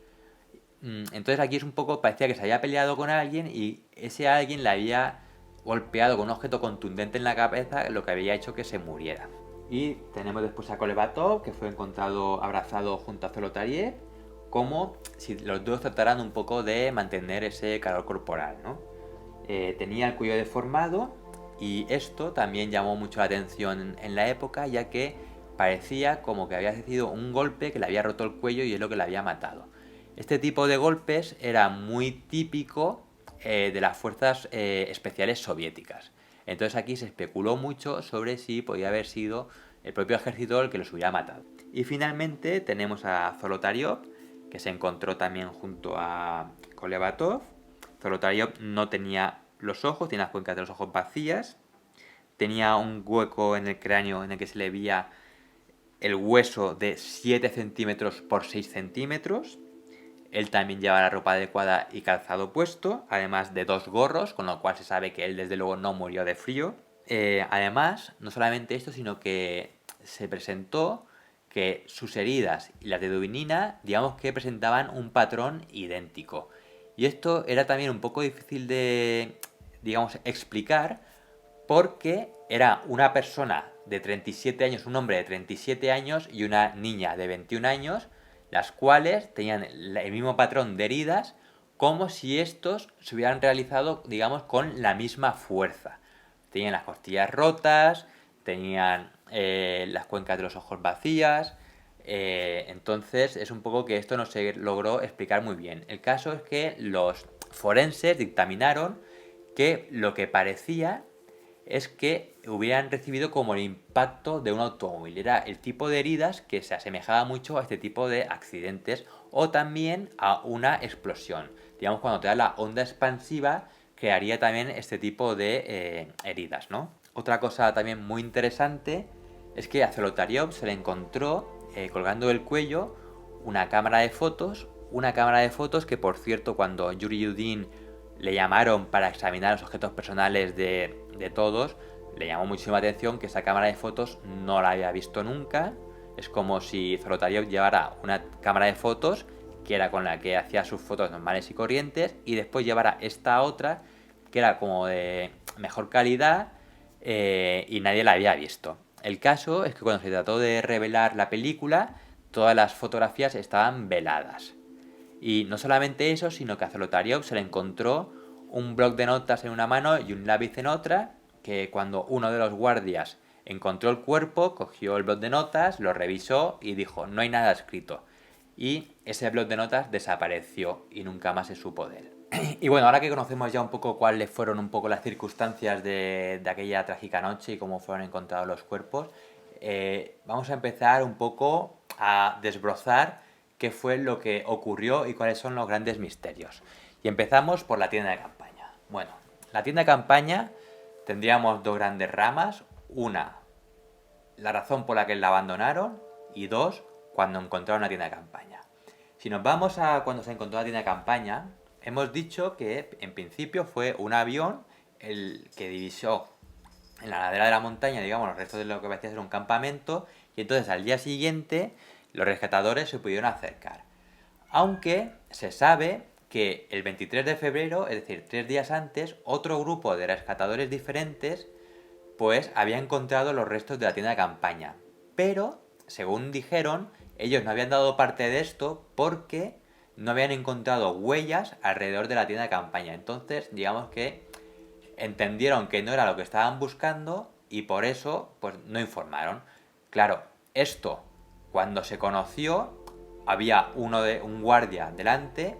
Entonces aquí es un poco, parecía que se había peleado con alguien y ese alguien le había golpeado con un objeto contundente en la cabeza, lo que había hecho que se muriera. Y tenemos después a Kolevatov, que fue encontrado abrazado junto a Zolotariev, como si los dos trataran un poco de mantener ese calor corporal, ¿no? Tenía el cuello deformado y esto también llamó mucho la atención en la época, ya que parecía como que había recibido un golpe que le había roto el cuello y es lo que le había matado. Este tipo de golpes era muy típico de las fuerzas especiales soviéticas. Entonces aquí se especuló mucho sobre si podía haber sido el propio ejército el que los hubiera matado. Y finalmente tenemos a Zolotaryov, que se encontró también junto a Kolevatov. Zolotaryov no tenía los ojos, tenía las cuencas de los ojos vacías, tenía un hueco en el cráneo en el que se le veía el hueso de 7 centímetros por 6 centímetros. Él también lleva la ropa adecuada y calzado puesto, además de 2 gorros, con lo cual se sabe que él desde luego no murió de frío. Además, no solamente esto, sino que se presentó que sus heridas y las de Dubinina, digamos que presentaban un patrón idéntico. Y esto era también un poco difícil de, digamos, explicar, porque era una persona de 37 años, un hombre de 37 años y una niña de 21 años, las cuales tenían el mismo patrón de heridas, como si estos se hubieran realizado, digamos, con la misma fuerza. tenían las costillas rotas, tenían las cuencas de los ojos vacías. Entonces es un poco que esto no se logró explicar muy bien. El caso es que los forenses dictaminaron que lo que parecía es que hubieran recibido como el impacto de un automóvil. Era el tipo de heridas que se asemejaba mucho a este tipo de accidentes o también a una explosión. Digamos, cuando te da la onda expansiva, crearía también este tipo de heridas, ¿no? Otra cosa también muy interesante es que a Zolotaryov se le encontró colgando del cuello una cámara de fotos que, por cierto, cuando Yuri Yudin le llamaron para examinar los objetos personales de todos, le llamó muchísimo la atención que esa cámara de fotos no la había visto nunca. Es como si Zolotaryov llevara una cámara de fotos que era con la que hacía sus fotos normales y corrientes, y después llevara esta otra que era como de mejor calidad y nadie la había visto. El caso es que cuando se trató de revelar la película, todas las fotografías estaban veladas. Y no solamente eso, sino que a Zolotaryov se le encontró un bloc de notas en una mano y un lápiz en otra, que cuando uno de los guardias encontró el cuerpo, cogió el bloc de notas, lo revisó y dijo, no hay nada escrito. Y ese bloc de notas desapareció y nunca más se supo de él. Y bueno, ahora que conocemos ya un poco cuáles fueron un poco las circunstancias de aquella trágica noche y cómo fueron encontrados los cuerpos, vamos a empezar un poco a desbrozar qué fue lo que ocurrió y cuáles son los grandes misterios. Y empezamos por la tienda de campaña. Bueno, la tienda de campaña tendríamos dos grandes ramas. Una, la razón por la que la abandonaron, y dos, cuando encontraron la tienda de campaña. Si nos vamos a cuando se encontró la tienda de campaña, hemos dicho que en principio fue un avión el que divisó en la ladera de la montaña, digamos, los restos de lo que parecía ser un campamento, y entonces al día siguiente los rescatadores se pudieron acercar. Aunque se sabe que el 23 de febrero, es decir, 3 días antes, otro grupo de rescatadores diferentes pues había encontrado los restos de la tienda de campaña. Pero, según dijeron, ellos no habían dado parte de esto porque no habían encontrado huellas alrededor de la tienda de campaña. Entonces, digamos que entendieron que no era lo que estaban buscando y por eso pues no informaron. Claro, esto cuando se conoció había un guardia delante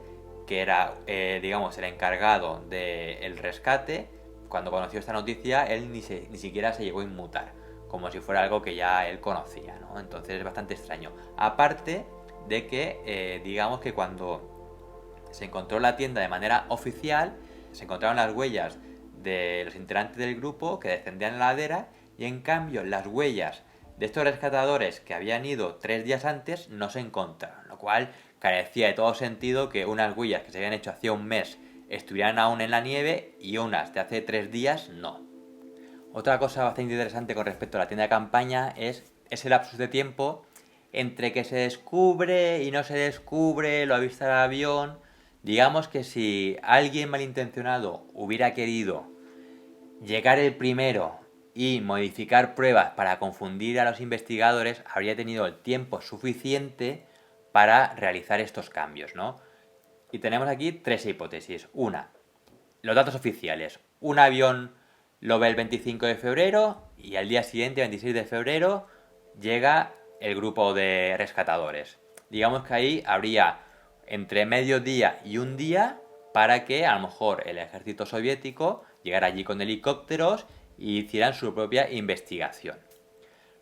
que era digamos el encargado del rescate. Cuando conoció esta noticia él ni siquiera se llegó a inmutar, como si fuera algo que ya él conocía, ¿no? Entonces es bastante extraño. Aparte de que digamos que cuando se encontró la tienda de manera oficial se encontraron las huellas de los integrantes del grupo que descendían la ladera, y en cambio las huellas de estos rescatadores que habían ido 3 días antes no se encontraron, lo cual carecía de todo sentido que unas huellas que se habían hecho hacía un mes estuvieran aún en la nieve y unas de hace 3 días no. Otra cosa bastante interesante con respecto a la tienda de campaña es ese lapsus de tiempo entre que se descubre y no se descubre, lo avista el avión. Digamos que si alguien malintencionado hubiera querido llegar el primero y modificar pruebas para confundir a los investigadores, habría tenido el tiempo suficiente para realizar estos cambios, ¿no? Y tenemos aquí 3 hipótesis. Una, los datos oficiales. Un avión lo ve el 25 de febrero y al día siguiente, 26 de febrero, llega el grupo de rescatadores. Digamos que ahí habría entre mediodía y un día para que a lo mejor el ejército soviético llegara allí con helicópteros y hicieran su propia investigación.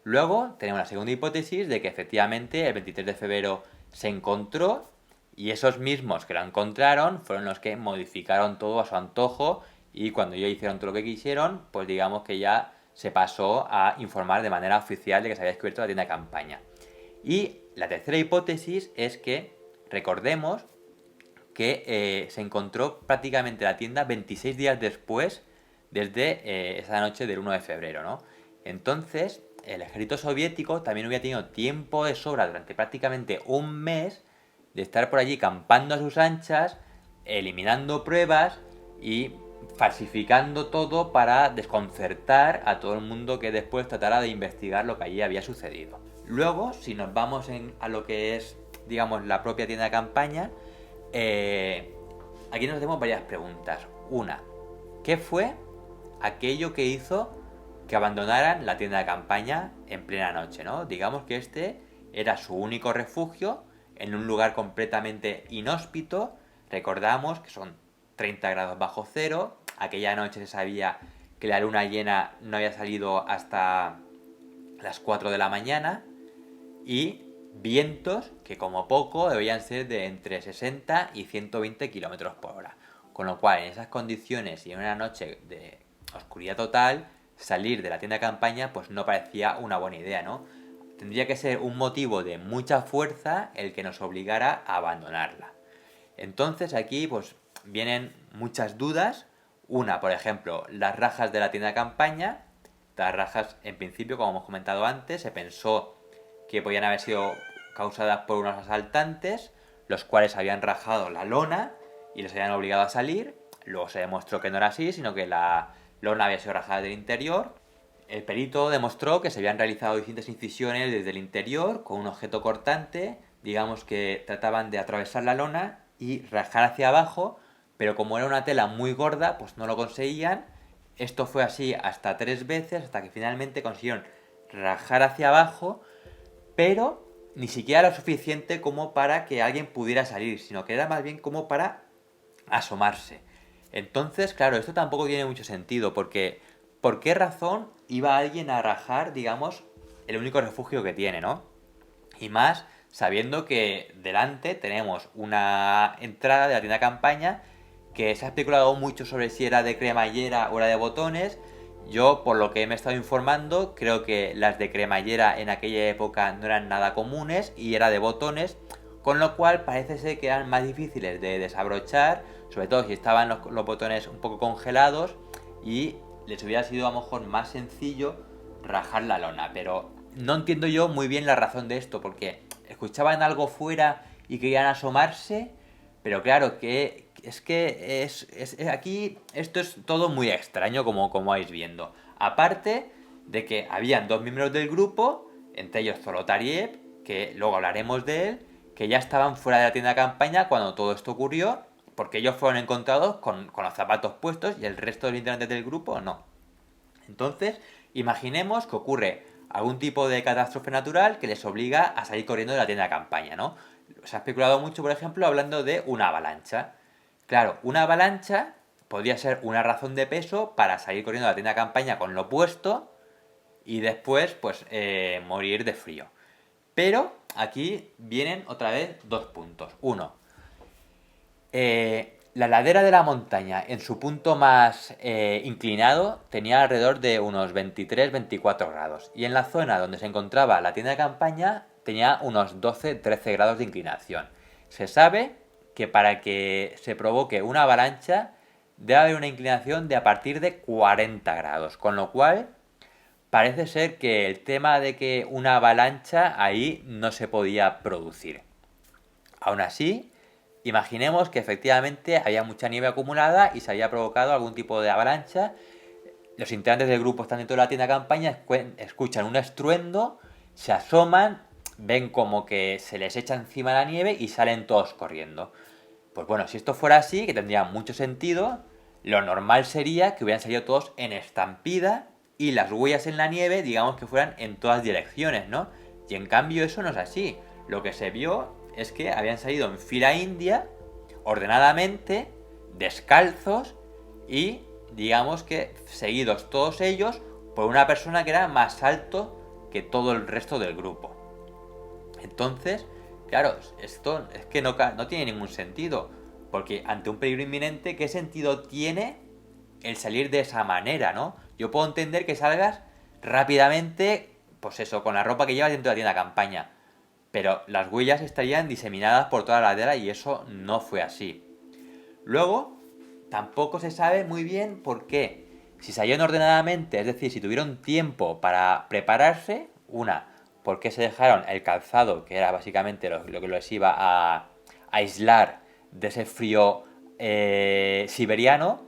Luego tenemos la segunda hipótesis de que efectivamente el 23 de febrero se encontró y esos mismos que lo encontraron fueron los que modificaron todo a su antojo, y cuando ya hicieron todo lo que quisieron, pues digamos que ya se pasó a informar de manera oficial de que se había descubierto la tienda de campaña. Y la tercera hipótesis es que recordemos que se encontró prácticamente la tienda 26 días después desde esa noche del 1 de febrero, ¿no? Entonces, el ejército soviético también hubiera tenido tiempo de sobra durante prácticamente un mes de estar por allí campando a sus anchas, eliminando pruebas y falsificando todo para desconcertar a todo el mundo que después tratara de investigar lo que allí había sucedido. Luego, si nos vamos a lo que es, digamos, la propia tienda de campaña, aquí nos hacemos varias preguntas. Una, ¿qué fue aquello que hizo que abandonaran la tienda de campaña en plena noche, ¿no? Digamos que este era su único refugio en un lugar completamente inhóspito. Recordamos que son 30 grados bajo cero. Aquella noche se sabía que la luna llena no había salido hasta las 4 de la mañana y vientos que como poco debían ser de entre 60 y 120 kilómetros por hora. Con lo cual, en esas condiciones y en una noche de oscuridad total, salir de la tienda de campaña pues no parecía una buena idea, ¿no? Tendría que ser un motivo de mucha fuerza el que nos obligara a abandonarla. Entonces aquí pues vienen muchas dudas. Una, por ejemplo, las rajas de la tienda de campaña. Las rajas, en principio, como hemos comentado antes, se pensó que podían haber sido causadas por unos asaltantes, los cuales habían rajado la lona y les habían obligado a salir. Luego se demostró que no era así, sino que la lona había sido rajada del interior. El perito demostró que se habían realizado distintas incisiones desde el interior con un objeto cortante, digamos que trataban de atravesar la lona y rajar hacia abajo, pero como era una tela muy gorda, pues no lo conseguían. Esto fue así hasta 3 veces, hasta que finalmente consiguieron rajar hacia abajo, pero ni siquiera lo suficiente como para que alguien pudiera salir, sino que era más bien como para asomarse. Entonces, claro, esto tampoco tiene mucho sentido, porque ¿por qué razón iba alguien a rajar, digamos, el único refugio que tiene, ¿no? Y más sabiendo que delante tenemos una entrada de la tienda de campaña que se ha especulado mucho sobre si era de cremallera o era de botones. Yo, por lo que me he estado informando, creo que las de cremallera en aquella época no eran nada comunes y era de botones, con lo cual parece ser que eran más difíciles de desabrochar, sobre todo si estaban los botones un poco congelados, y les hubiera sido a lo mejor más sencillo rajar la lona. Pero no entiendo yo muy bien la razón de esto, porque escuchaban algo fuera y querían asomarse, pero claro, que aquí esto es todo muy extraño, como vais viendo. Aparte de que habían 2 miembros del grupo, entre ellos Zolotariev, que luego hablaremos de él, que ya estaban fuera de la tienda de campaña cuando todo esto ocurrió, porque ellos fueron encontrados con los zapatos puestos y el resto de los integrantes del grupo no. Entonces, imaginemos que ocurre algún tipo de catástrofe natural que les obliga a salir corriendo de la tienda de campaña, ¿no? Se ha especulado mucho, por ejemplo, hablando de una avalancha. Claro, una avalancha podría ser una razón de peso para salir corriendo de la tienda de campaña con lo puesto y después, pues, morir de frío. Pero aquí vienen otra vez 2 puntos. Uno, la ladera de la montaña en su punto más inclinado tenía alrededor de unos 23-24 grados y en la zona donde se encontraba la tienda de campaña tenía unos 12-13 grados de inclinación. Se sabe que para que se provoque una avalancha debe haber una inclinación de a partir de 40 grados, con lo cual parece ser que el tema de que una avalancha ahí no se podía producir. Aún así, imaginemos que efectivamente había mucha nieve acumulada y se había provocado algún tipo de avalancha. Los integrantes del grupo están dentro de la tienda de campaña, escuchan un estruendo, se asoman, ven como que se les echa encima la nieve y salen todos corriendo. Pues bueno, si esto fuera así, que tendría mucho sentido, lo normal sería que hubieran salido todos en estampida y las huellas en la nieve, digamos que fueran en todas direcciones, ¿no? Y en cambio eso no es así. Lo que se vio es que habían salido en fila india, ordenadamente, descalzos y digamos que seguidos todos ellos por una persona que era más alto que todo el resto del grupo. Entonces, claro, esto es que no tiene ningún sentido, porque ante un peligro inminente, ¿qué sentido tiene el salir de esa manera, no? Yo puedo entender que salgas rápidamente, pues eso, con la ropa que llevas dentro de la tienda de campaña, pero las huellas estarían diseminadas por toda la ladera y eso no fue así. Luego, tampoco se sabe muy bien por qué. Si salieron ordenadamente, es decir, si tuvieron tiempo para prepararse, ¿por qué se dejaron el calzado, que era básicamente lo que los iba a aislar de ese frío siberiano?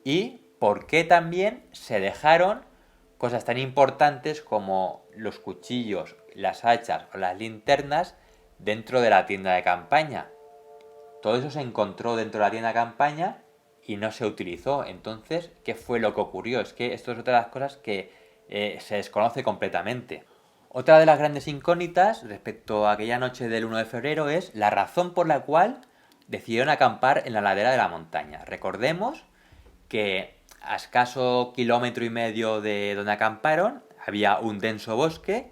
Y por qué también se dejaron cosas tan importantes como los cuchillos, las hachas o las linternas dentro de la tienda de campaña. Todo eso se encontró dentro de la tienda de campaña y no se utilizó. Entonces, ¿qué fue lo que ocurrió? Es que esto es otra de las cosas que se desconoce completamente. Otra de las grandes incógnitas respecto a aquella noche del 1 de febrero es la razón por la cual decidieron acampar en la ladera de la montaña. Recordemos que a escaso kilómetro y medio de donde acamparon había un denso bosque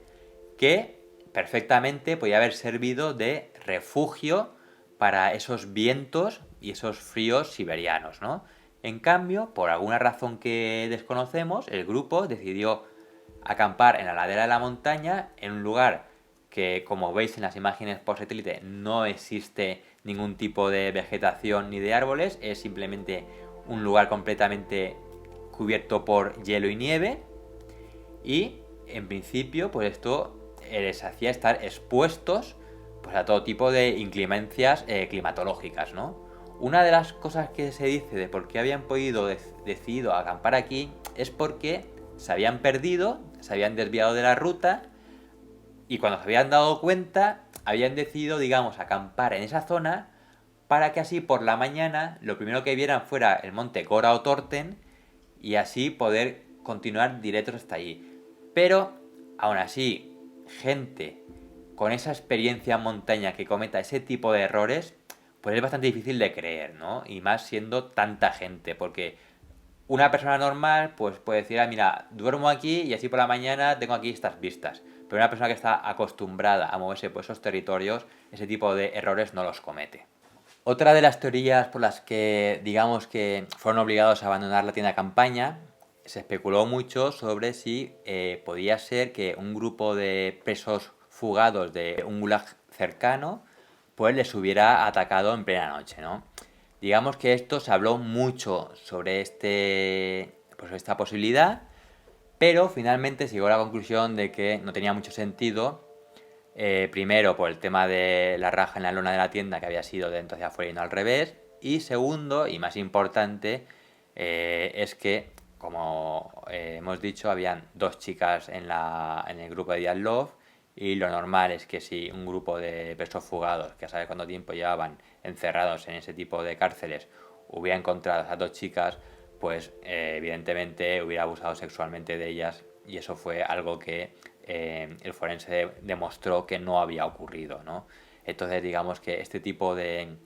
que perfectamente podía haber servido de refugio para esos vientos y esos fríos siberianos, ¿no? En cambio, por alguna razón que desconocemos, el grupo decidió acampar en la ladera de la montaña, en un lugar que, como veis en las imágenes por satélite, no existe ningún tipo de vegetación ni de árboles, es simplemente un lugar completamente cubierto por hielo y nieve, y en principio pues esto les hacía estar expuestos pues a todo tipo de inclemencias climatológicas, ¿no? Una de las cosas que se dice de por qué habían decidido acampar aquí es porque se habían perdido, se habían desviado de la ruta, y cuando se habían dado cuenta habían decidido, digamos, acampar en esa zona para que así por la mañana lo primero que vieran fuera el monte Gora o Torten y así poder continuar directos hasta allí. Pero aún así, gente con esa experiencia en montaña que cometa ese tipo de errores, pues es bastante difícil de creer, ¿no? Y más siendo tanta gente, porque una persona normal pues puede decir, mira, duermo aquí y así por la mañana tengo aquí estas vistas. Pero una persona que está acostumbrada a moverse por esos territorios, ese tipo de errores no los comete. Otra de las teorías por las que digamos que fueron obligados a abandonar la tienda de campaña, se especuló mucho sobre si podía ser que un grupo de presos fugados de un gulag cercano pues les hubiera atacado en plena noche, ¿no? Digamos que esto se habló mucho sobre pues esta posibilidad, pero finalmente se llegó a la conclusión de que no tenía mucho sentido. Primero, por el tema de la raja en la lona de la tienda, que había sido de dentro hacia afuera y no al revés. Y segundo, y más importante, es que, como hemos dicho, habían dos chicas en el grupo de Diatlov. Y lo normal es que si un grupo de presos fugados, que a saber cuánto tiempo llevaban encerrados en ese tipo de cárceles, hubiera encontrado a esas dos chicas, pues evidentemente hubiera abusado sexualmente de ellas, y eso fue algo que el forense demostró que no había ocurrido, ¿no? Entonces digamos que este tipo de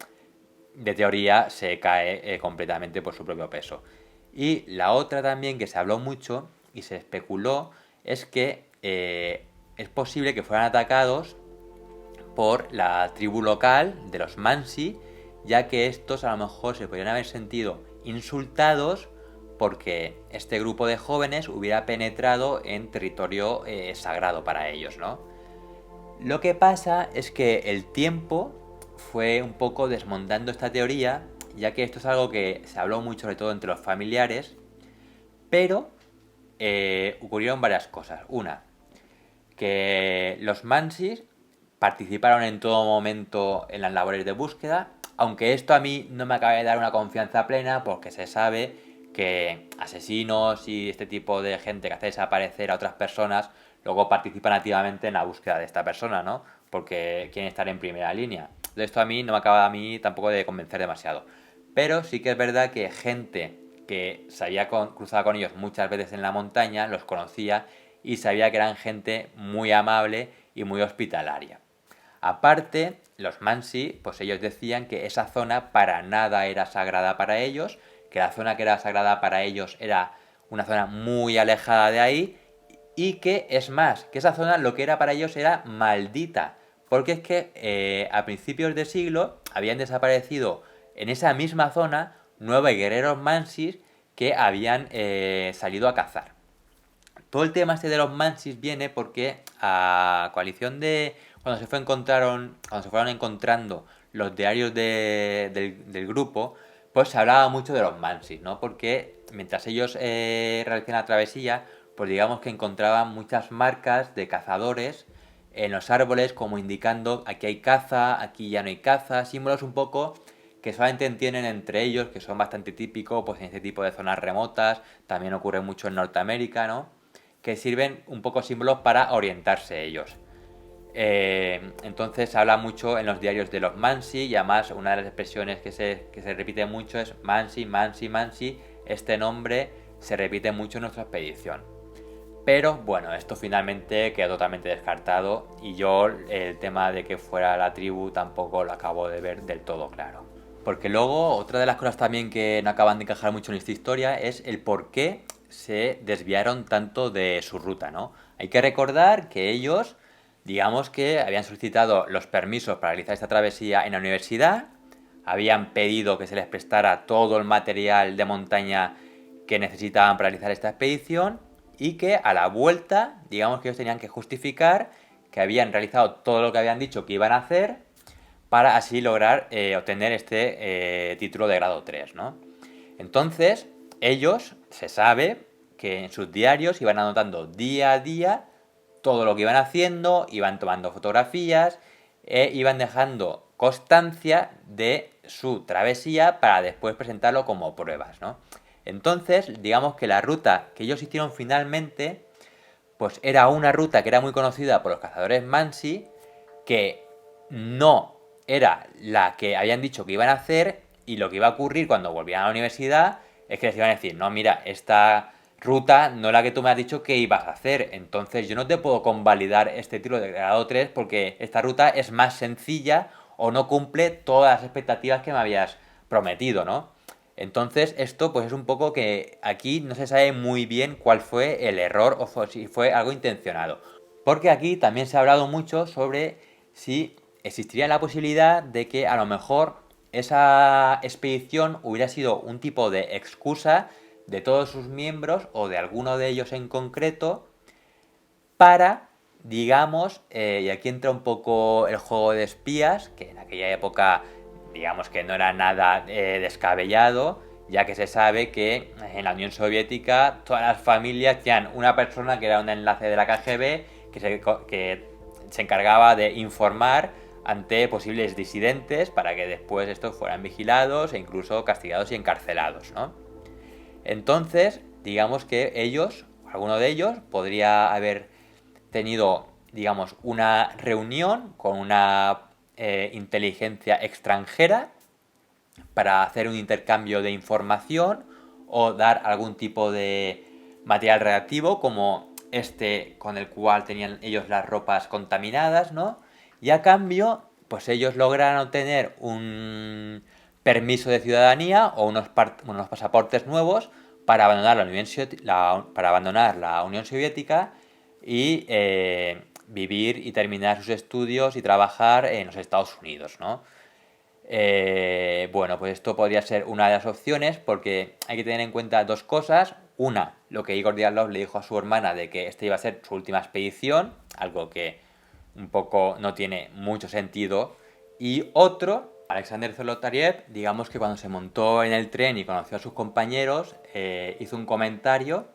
teoría se cae completamente por su propio peso. Y la otra también que se habló mucho y se especuló es que es posible que fueran atacados por la tribu local de los Mansi, ya que estos a lo mejor se podrían haber sentido insultados porque este grupo de jóvenes hubiera penetrado en territorio sagrado para ellos, ¿no? Lo que pasa es que el tiempo fue un poco desmontando esta teoría, ya que esto es algo que se habló mucho, sobre todo entre los familiares, pero ocurrieron varias cosas. Una, que los Mansis participaron en todo momento en las labores de búsqueda, aunque esto a mí no me acaba de dar una confianza plena, porque se sabe que asesinos y este tipo de gente que hace desaparecer a otras personas luego participan activamente en la búsqueda de esta persona, ¿no? Porque quieren estar en primera línea. Esto a mí no me acaba tampoco de convencer demasiado. Pero sí que es verdad que gente que se había cruzado con ellos muchas veces en la montaña los conocía y sabía que eran gente muy amable y muy hospitalaria. Aparte, los Mansi, pues ellos decían que esa zona para nada era sagrada para ellos, que la zona que era sagrada para ellos era una zona muy alejada de ahí, y que es más, que esa zona lo que era para ellos era maldita, porque es que a principios de siglo habían desaparecido en esa misma zona 9 guerreros Mansis que habían salido a cazar. Todo el tema este de los Mansis viene porque a coalición de... Cuando se fueron encontrando los diarios del grupo, pues se hablaba mucho de los Mansis, ¿no? Porque mientras ellos realizaban la travesía, pues digamos que encontraban muchas marcas de cazadores en los árboles, como indicando aquí hay caza, aquí ya no hay caza, símbolos un poco que solamente entienden entre ellos, que son bastante típicos pues en este tipo de zonas remotas, también ocurre mucho en Norteamérica, ¿no? Que sirven un poco símbolos para orientarse ellos. Entonces se habla mucho en los diarios de los Mansi, y además una de las expresiones que se repite mucho es Mansi, Mansi, Mansi. Este nombre se repite mucho en nuestra expedición. Pero bueno, esto finalmente quedó totalmente descartado, y yo el tema de que fuera la tribu tampoco lo acabo de ver del todo claro. Porque luego otra de las cosas también que no acaban de encajar mucho en esta historia es el por qué se desviaron tanto de su ruta, ¿no? Hay que recordar que ellos, digamos que habían solicitado los permisos para realizar esta travesía en la universidad, habían pedido que se les prestara todo el material de montaña que necesitaban para realizar esta expedición, y que a la vuelta, digamos que ellos tenían que justificar que habían realizado todo lo que habían dicho que iban a hacer para así lograr obtener este título de grado 3, ¿no? Entonces, ellos, se sabe que en sus diarios iban anotando día a día todo lo que iban haciendo, iban tomando fotografías e iban dejando constancia de su travesía para después presentarlo como pruebas, ¿no? Entonces, digamos que la ruta que ellos hicieron finalmente, pues era una ruta que era muy conocida por los cazadores Mansi, que no era la que habían dicho que iban a hacer, y lo que iba a ocurrir cuando volvían a la universidad es que les iban a decir, no, mira, esta ruta no es la que tú me has dicho que ibas a hacer, entonces yo no te puedo convalidar este título de grado 3 porque esta ruta es más sencilla o no cumple todas las expectativas que me habías prometido, ¿no? Entonces esto pues es un poco que aquí no se sabe muy bien cuál fue el error o si fue algo intencionado. Porque aquí también se ha hablado mucho sobre si existiría la posibilidad de que a lo mejor esa expedición hubiera sido un tipo de excusa de todos sus miembros o de alguno de ellos en concreto para, digamos, y aquí entra un poco el juego de espías, que en aquella época digamos que no era nada descabellado, ya que se sabe que en la Unión Soviética todas las familias tenían una persona que era un enlace de la KGB que se encargaba de informar ante posibles disidentes para que después estos fueran vigilados e incluso castigados y encarcelados, ¿no? Entonces, digamos que ellos, alguno de ellos, podría haber tenido, digamos, una reunión con una inteligencia extranjera para hacer un intercambio de información o dar algún tipo de material reactivo como este con el cual tenían ellos las ropas contaminadas, ¿no? Y a cambio, pues ellos logran obtener un permiso de ciudadanía o unos pasaportes nuevos para abandonar la Unión Soviética y vivir y terminar sus estudios y trabajar en los Estados Unidos, ¿no? Bueno, pues esto podría ser una de las opciones, porque hay que tener en cuenta dos cosas. Una, lo que Igor Diatlov le dijo a su hermana de que esta iba a ser su última expedición, algo que un poco no tiene mucho sentido. Y otro, Alexander Zolotariev, digamos que cuando se montó en el tren y conoció a sus compañeros, hizo un comentario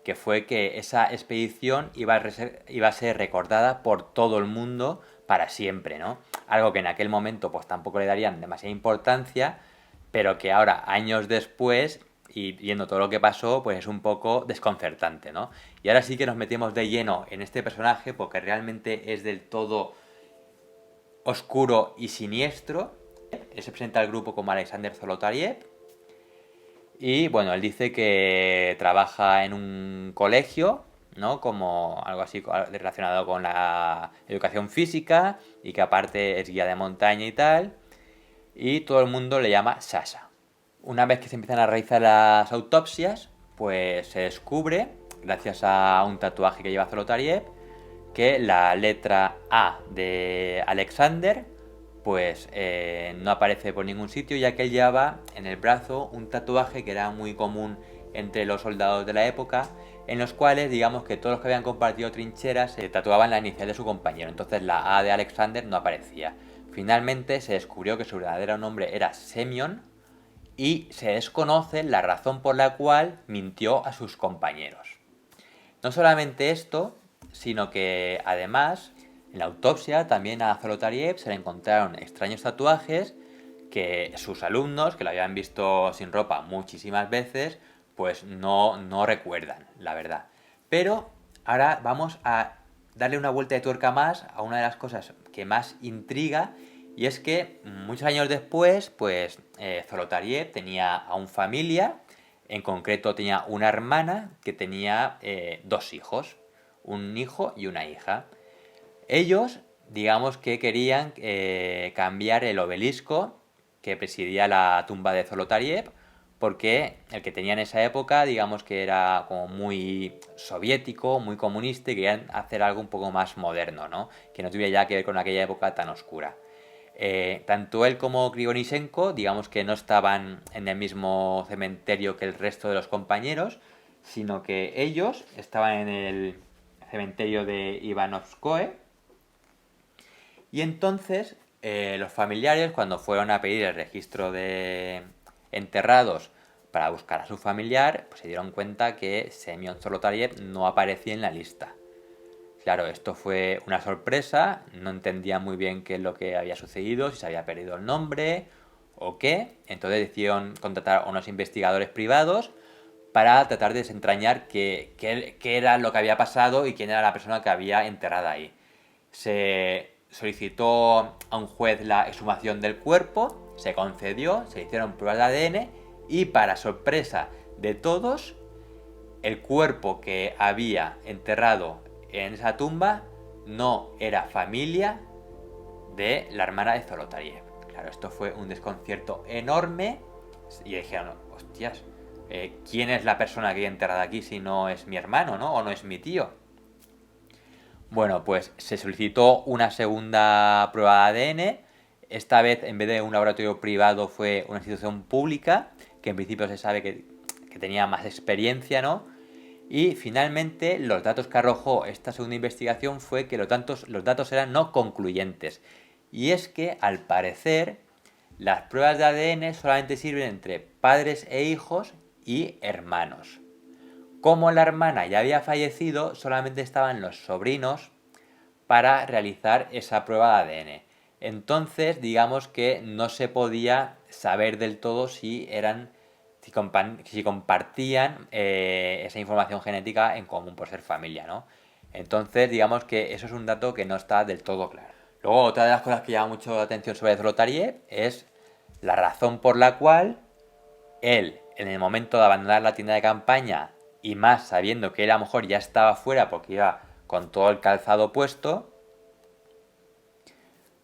que fue que esa expedición iba a ser recordada por todo el mundo para siempre, ¿no? Algo que en aquel momento pues tampoco le darían demasiada importancia, pero que ahora, años después, y viendo todo lo que pasó, pues es un poco desconcertante, ¿no? Y ahora sí que nos metemos de lleno en este personaje porque realmente es del todo oscuro y siniestro. Él se presenta al grupo como Alexander Zolotariev. Y bueno, él dice que trabaja en un colegio, ¿no? Como algo así relacionado con la educación física, y que aparte es guía de montaña y tal. Y todo el mundo le llama Sasha. Una vez que se empiezan a realizar las autopsias, pues se descubre, gracias a un tatuaje que lleva Zolotariev, que la letra A de Alexander pues no aparece por ningún sitio, ya que él llevaba en el brazo un tatuaje que era muy común entre los soldados de la época, en los cuales digamos que todos los que habían compartido trincheras se tatuaban la inicial de su compañero, entonces la A de Alexander no aparecía. Finalmente se descubrió que su verdadero nombre era Semyon, y se desconoce la razón por la cual mintió a sus compañeros. No solamente esto, sino que además en la autopsia también a Zolotariev se le encontraron extraños tatuajes que sus alumnos, que lo habían visto sin ropa muchísimas veces, pues no recuerdan, la verdad. Pero ahora vamos a darle una vuelta de tuerca más a una de las cosas que más intriga, y es que muchos años después, pues Zolotaryov tenía aún familia, en concreto tenía una hermana que tenía dos hijos, un hijo y una hija. Ellos, digamos que querían cambiar el obelisco que presidía la tumba de Zolotaryov, porque el que tenía en esa época, digamos que era como muy soviético, muy comunista, y querían hacer algo un poco más moderno, ¿no? Que no tuviera ya que ver con aquella época tan oscura. Tanto él como Grigonisenko, digamos que no estaban en el mismo cementerio que el resto de los compañeros, sino que ellos estaban en el cementerio de Ivanovskoe. Y entonces los familiares, cuando fueron a pedir el registro de enterrados para buscar a su familiar, pues se dieron cuenta que Semyon Zolotaryov no aparecía en la lista. Claro, esto fue una sorpresa, no entendía muy bien qué es lo que había sucedido, si se había perdido el nombre o qué. Entonces decidieron contratar a unos investigadores privados para tratar de desentrañar qué era lo que había pasado y quién era la persona que había enterrada ahí. Se solicitó a un juez la exhumación del cuerpo, se concedió, se hicieron pruebas de ADN y, para sorpresa de todos, el cuerpo que había enterrado en esa tumba no era familia de la hermana de Zolotaryov. Claro, esto fue un desconcierto enorme y dijeron, hostias, ¿quién es la persona que hay enterrada aquí si no es mi hermano, ¿no? O no es mi tío. Bueno, pues se solicitó una segunda prueba de ADN. Esta vez, en vez de un laboratorio privado, fue una institución pública, que en principio se sabe que tenía más experiencia, ¿no? Y finalmente los datos que arrojó esta segunda investigación fue que los datos eran no concluyentes. Y es que, al parecer, las pruebas de ADN solamente sirven entre padres e hijos y hermanos. Como la hermana ya había fallecido, solamente estaban los sobrinos para realizar esa prueba de ADN. Entonces, digamos que no se podía saber del todo si compartían esa información genética en común por ser familia, ¿no? Entonces, digamos que eso es un dato que no está del todo claro. Luego, otra de las cosas que llama mucho la atención sobre Zolotaryov es la razón por la cual él, en el momento de abandonar la tienda de campaña, y más sabiendo que él a lo mejor ya estaba fuera porque iba con todo el calzado puesto,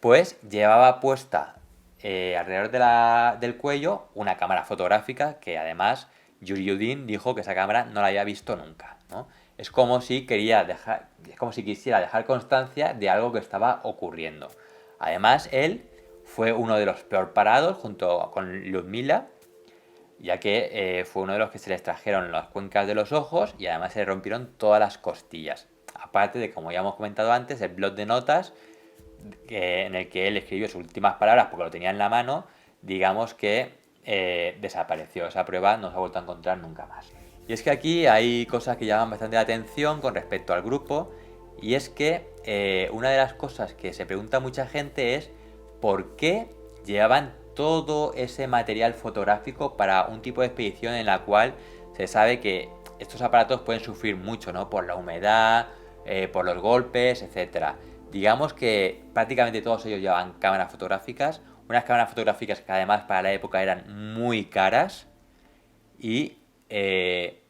pues llevaba puesta alrededor del cuello una cámara fotográfica que, además, Yuri Yudin dijo que esa cámara no la había visto nunca, ¿no? Es como si quisiera dejar constancia de algo que estaba ocurriendo. Además, él fue uno de los peor parados junto con Lyudmila, ya que fue uno de los que se le extrajeron las cuencas de los ojos y además se le rompieron todas las costillas. Aparte de, como ya hemos comentado antes, el blog de notas en el que él escribió sus últimas palabras porque lo tenía en la mano, digamos que desapareció. Esa prueba no se ha vuelto a encontrar nunca más. Y es que aquí hay cosas que llaman bastante la atención con respecto al grupo, y es que una de las cosas que se pregunta mucha gente es ¿por qué llevaban todo ese material fotográfico para un tipo de expedición en la cual se sabe que estos aparatos pueden sufrir mucho, ¿no? Por la humedad, por los golpes, etcétera? Digamos que prácticamente todos ellos llevaban cámaras fotográficas, unas cámaras fotográficas que además para la época eran muy caras, y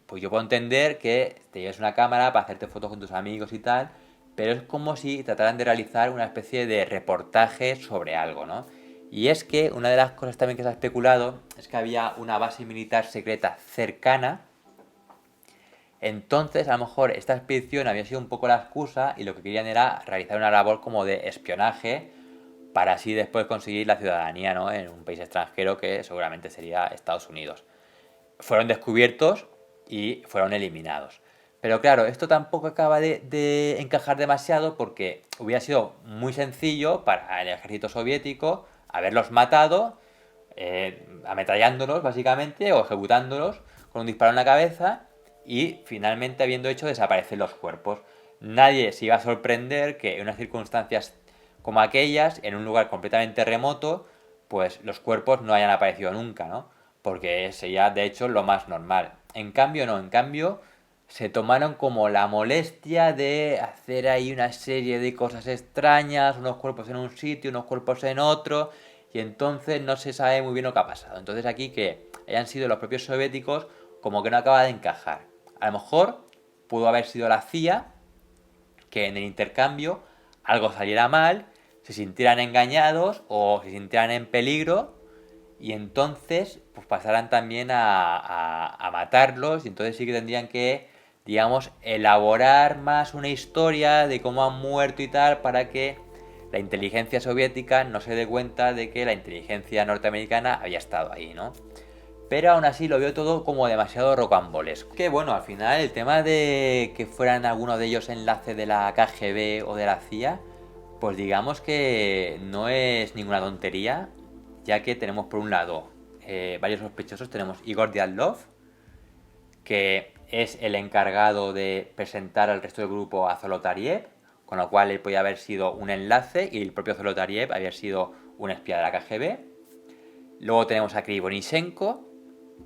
pues yo puedo entender que te lleves una cámara para hacerte fotos con tus amigos y tal, pero es como si trataran de realizar una especie de reportaje sobre algo, ¿no? Y es que una de las cosas también que se ha especulado es que había una base militar secreta cercana. Entonces, a lo mejor esta expedición había sido un poco la excusa y lo que querían era realizar una labor como de espionaje para así después conseguir la ciudadanía, ¿no? En un país extranjero que seguramente sería Estados Unidos. Fueron descubiertos y fueron eliminados. Pero claro, esto tampoco acaba de encajar demasiado porque hubiera sido muy sencillo para el ejército soviético haberlos matado, ametrallándolos básicamente o ejecutándolos con un disparo en la cabeza y finalmente habiendo hecho desaparecer los cuerpos. Nadie se iba a sorprender que en unas circunstancias como aquellas, en un lugar completamente remoto, pues los cuerpos no hayan aparecido nunca, ¿no? Porque sería de hecho lo más normal. En cambio, no, en cambio se tomaron como la molestia de hacer ahí una serie de cosas extrañas, unos cuerpos en un sitio, unos cuerpos en otro, y entonces no se sabe muy bien lo que ha pasado. Entonces aquí que hayan sido los propios soviéticos como que no acaba de encajar. A lo mejor pudo haber sido la CIA, que en el intercambio algo saliera mal, se sintieran engañados o se sintieran en peligro y entonces pues pasarán también a matarlos y entonces sí que tendrían que, digamos, elaborar más una historia de cómo han muerto y tal para que la inteligencia soviética no se dé cuenta de que la inteligencia norteamericana había estado ahí, ¿no? Pero aún así lo veo todo como demasiado rocambolesco. Que bueno, al final el tema de que fueran algunos de ellos enlace de la KGB o de la CIA, pues digamos que no es ninguna tontería, ya que tenemos por un lado varios sospechosos. Tenemos Igor Diatlov, que es el encargado de presentar al resto del grupo a Zolotariev, con lo cual él podía haber sido un enlace y el propio Zolotariev había sido un espía de la KGB. Luego tenemos a Krivonischenko,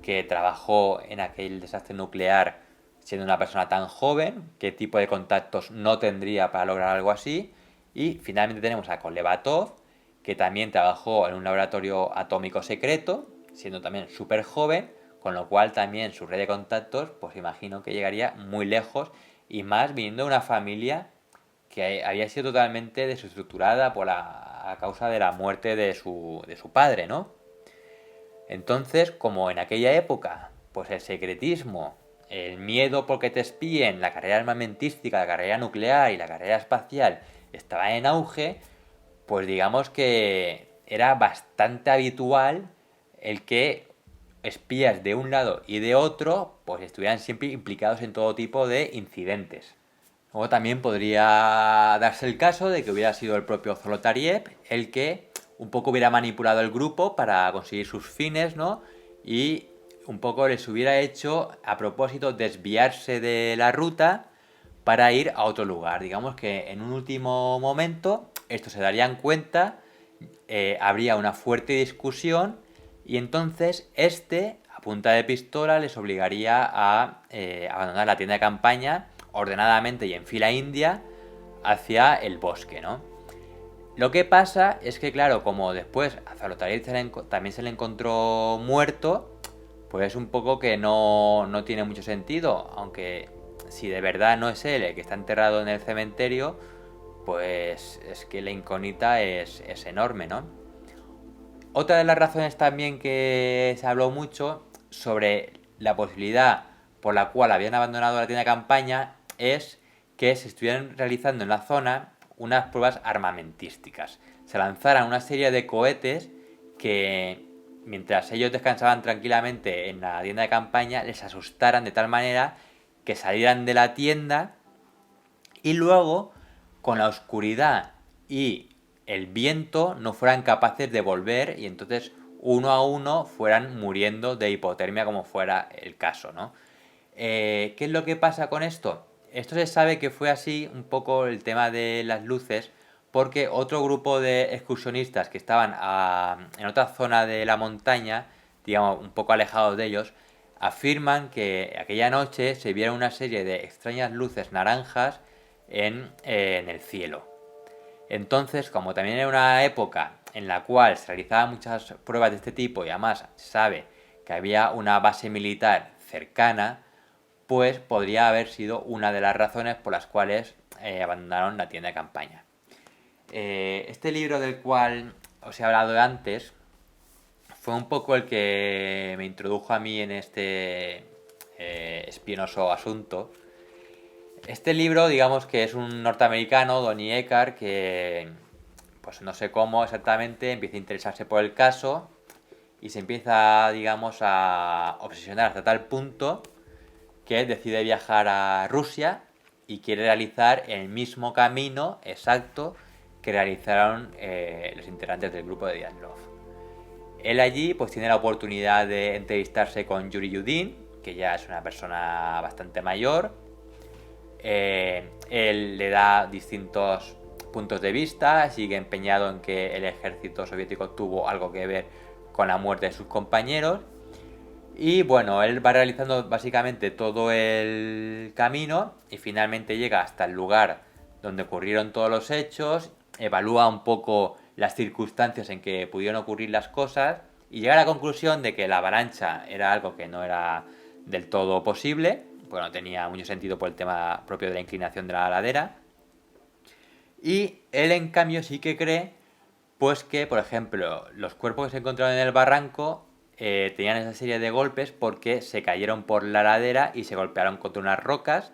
que trabajó en aquel desastre nuclear siendo una persona tan joven, qué tipo de contactos no tendría para lograr algo así. Y finalmente tenemos a Kolevatov, que también trabajó en un laboratorio atómico secreto, siendo también súper joven, con lo cual también su red de contactos, pues imagino que llegaría muy lejos, y más viniendo de una familia que había sido totalmente desestructurada por a causa de la muerte de su padre, ¿no? Entonces, como en aquella época, pues el secretismo, el miedo porque te espíen, la carrera armamentística, la carrera nuclear y la carrera espacial estaba en auge, pues digamos que era bastante habitual el que espías de un lado y de otro pues estuvieran siempre implicados en todo tipo de incidentes. Luego también podría darse el caso de que hubiera sido el propio Zolotariev el que un poco hubiera manipulado el grupo para conseguir sus fines, ¿no? Y un poco les hubiera hecho a propósito desviarse de la ruta para ir a otro lugar. Digamos que en un último momento estos se darían cuenta, habría una fuerte discusión y entonces a punta de pistola les obligaría a abandonar la tienda de campaña ordenadamente y en fila india hacia el bosque, ¿no? Lo que pasa es que, claro, como después a Zolotariev también se le encontró muerto, pues es un poco que no tiene mucho sentido, aunque si de verdad no es él el que está enterrado en el cementerio, pues es que la incógnita es enorme, ¿no? Otra de las razones también que se habló mucho sobre la posibilidad por la cual habían abandonado la tienda de campaña es que se estuvieran realizando en la zona unas pruebas armamentísticas. Se lanzaran una serie de cohetes que, mientras ellos descansaban tranquilamente en la tienda de campaña, les asustaran de tal manera que salieran de la tienda y luego, con la oscuridad y el viento, no fueran capaces de volver y entonces uno a uno fueran muriendo de hipotermia como fuera el caso, ¿no? ¿Qué es lo que pasa con esto? Esto se sabe que fue así un poco el tema de las luces, porque otro grupo de excursionistas que estaban en otra zona de la montaña, digamos un poco alejados de ellos, afirman que aquella noche se vieron una serie de extrañas luces naranjas en el cielo. Entonces, como también era una época en la cual se realizaban muchas pruebas de este tipo y además se sabe que había una base militar cercana, pues podría haber sido una de las razones por las cuales abandonaron la tienda de campaña. Este libro del cual os he hablado antes fue un poco el que me introdujo a mí en este espinoso asunto. Este libro, digamos que es un norteamericano, Donnie Eckhart, que pues no sé cómo exactamente empieza a interesarse por el caso y se empieza, digamos, a obsesionar hasta tal punto que decide viajar a Rusia y quiere realizar el mismo camino exacto que realizaron los integrantes del grupo de Diatlov. Él allí pues tiene la oportunidad de entrevistarse con Yuri Yudin, que ya es una persona bastante mayor. Él le da distintos puntos de vista, sigue empeñado en que el ejército soviético tuvo algo que ver con la muerte de sus compañeros Y bueno, él va realizando básicamente todo el camino y finalmente llega hasta el lugar donde ocurrieron todos los hechos, evalúa un poco las circunstancias en que pudieron ocurrir las cosas y llega a la conclusión de que la avalancha era algo que no era del todo posible, porque no tenía mucho sentido por el tema propio de la inclinación de la ladera. Y él en cambio sí que cree pues que, por ejemplo, los cuerpos que se encontraron en el barranco tenían esa serie de golpes porque se cayeron por la ladera y se golpearon contra unas rocas.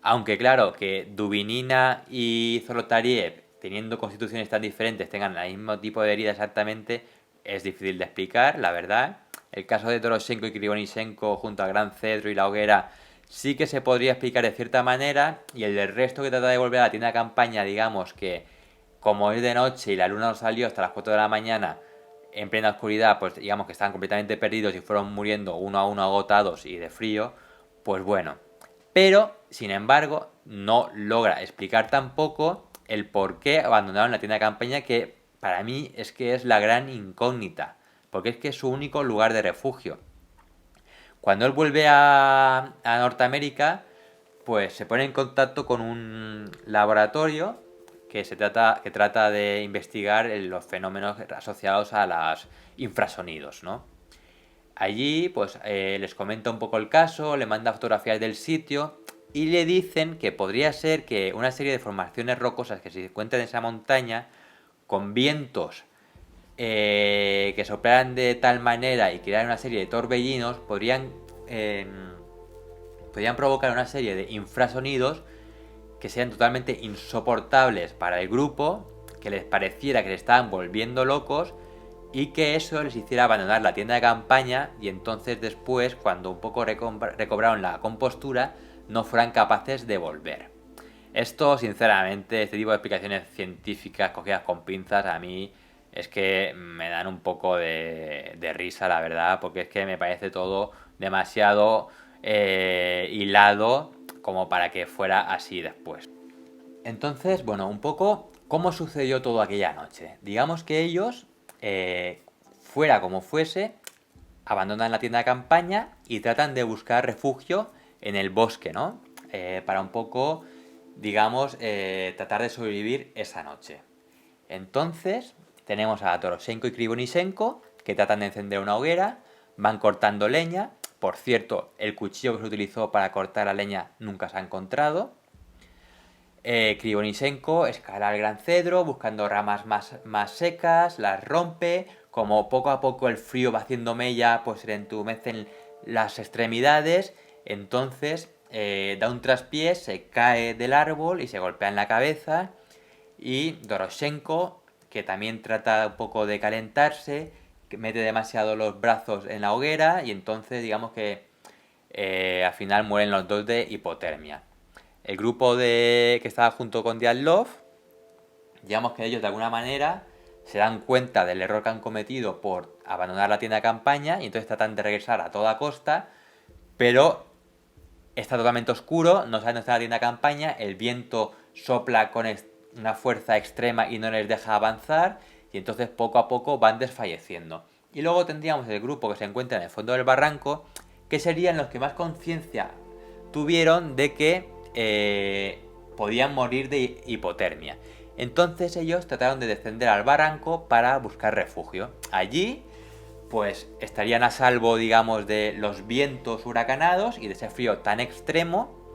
Aunque claro, que Dubinina y Zolotariev, teniendo constituciones tan diferentes, tengan el mismo tipo de herida exactamente, es difícil de explicar, la verdad. El caso de Doroshenko y Krivonisenko junto a Gran Cedro y la hoguera sí que se podría explicar de cierta manera, y el del resto que trata de volver a la tienda de campaña, digamos que como es de noche y la luna no salió hasta las 4 de la mañana, en plena oscuridad, pues digamos que estaban completamente perdidos y fueron muriendo uno a uno agotados y de frío, pues bueno. Pero, sin embargo, no logra explicar tampoco el por qué abandonaron la tienda de campaña, que para mí es que es la gran incógnita, porque es que es su único lugar de refugio. Cuando él vuelve a Norteamérica, pues se pone en contacto con un laboratorio que trata de investigar los fenómenos asociados a los infrasonidos, ¿no? Allí, pues les comenta un poco el caso, le manda fotografías del sitio y le dicen que podría ser que una serie de formaciones rocosas que se encuentran en esa montaña, con vientos que soplaran de tal manera y crear una serie de torbellinos, podrían provocar una serie de infrasonidos que sean totalmente insoportables para el grupo, que les pareciera que le estaban volviendo locos y que eso les hiciera abandonar la tienda de campaña y entonces después, cuando un poco recobraron la compostura, no fueran capaces de volver. Esto, sinceramente, este tipo de explicaciones científicas cogidas con pinzas, a mí es que me dan un poco de risa, la verdad, porque es que me parece todo demasiado hilado como para que fuera así después. Entonces, bueno, un poco cómo sucedió todo aquella noche. Digamos que ellos, fuera como fuese, abandonan la tienda de campaña y tratan de buscar refugio en el bosque, ¿no? Para un poco, digamos, tratar de sobrevivir esa noche. Entonces, tenemos a Doroshenko y Krivonisenko que tratan de encender una hoguera, van cortando leña. Por cierto, el cuchillo que se utilizó para cortar la leña nunca se ha encontrado. Krivonisenko escala el gran cedro buscando ramas más secas, las rompe, como poco a poco el frío va haciendo mella, pues se le entumecen las extremidades, entonces da un traspiés, se cae del árbol y se golpea en la cabeza, y Doroshenko, que también trata un poco de calentarse, que mete demasiado los brazos en la hoguera y entonces digamos que al final mueren los dos de hipotermia. El grupo que estaba junto con Diatlov, digamos que ellos de alguna manera se dan cuenta del error que han cometido por abandonar la tienda de campaña y entonces tratan de regresar a toda costa, pero está totalmente oscuro, no saben dónde está la tienda de campaña, el viento sopla con una fuerza extrema y no les deja avanzar y entonces poco a poco van desfalleciendo. Y luego tendríamos el grupo que se encuentra en el fondo del barranco, que serían los que más conciencia tuvieron de que podían morir de hipotermia. Entonces ellos trataron de descender al barranco para buscar refugio. Allí, pues estarían a salvo, digamos, de los vientos huracanados y de ese frío tan extremo.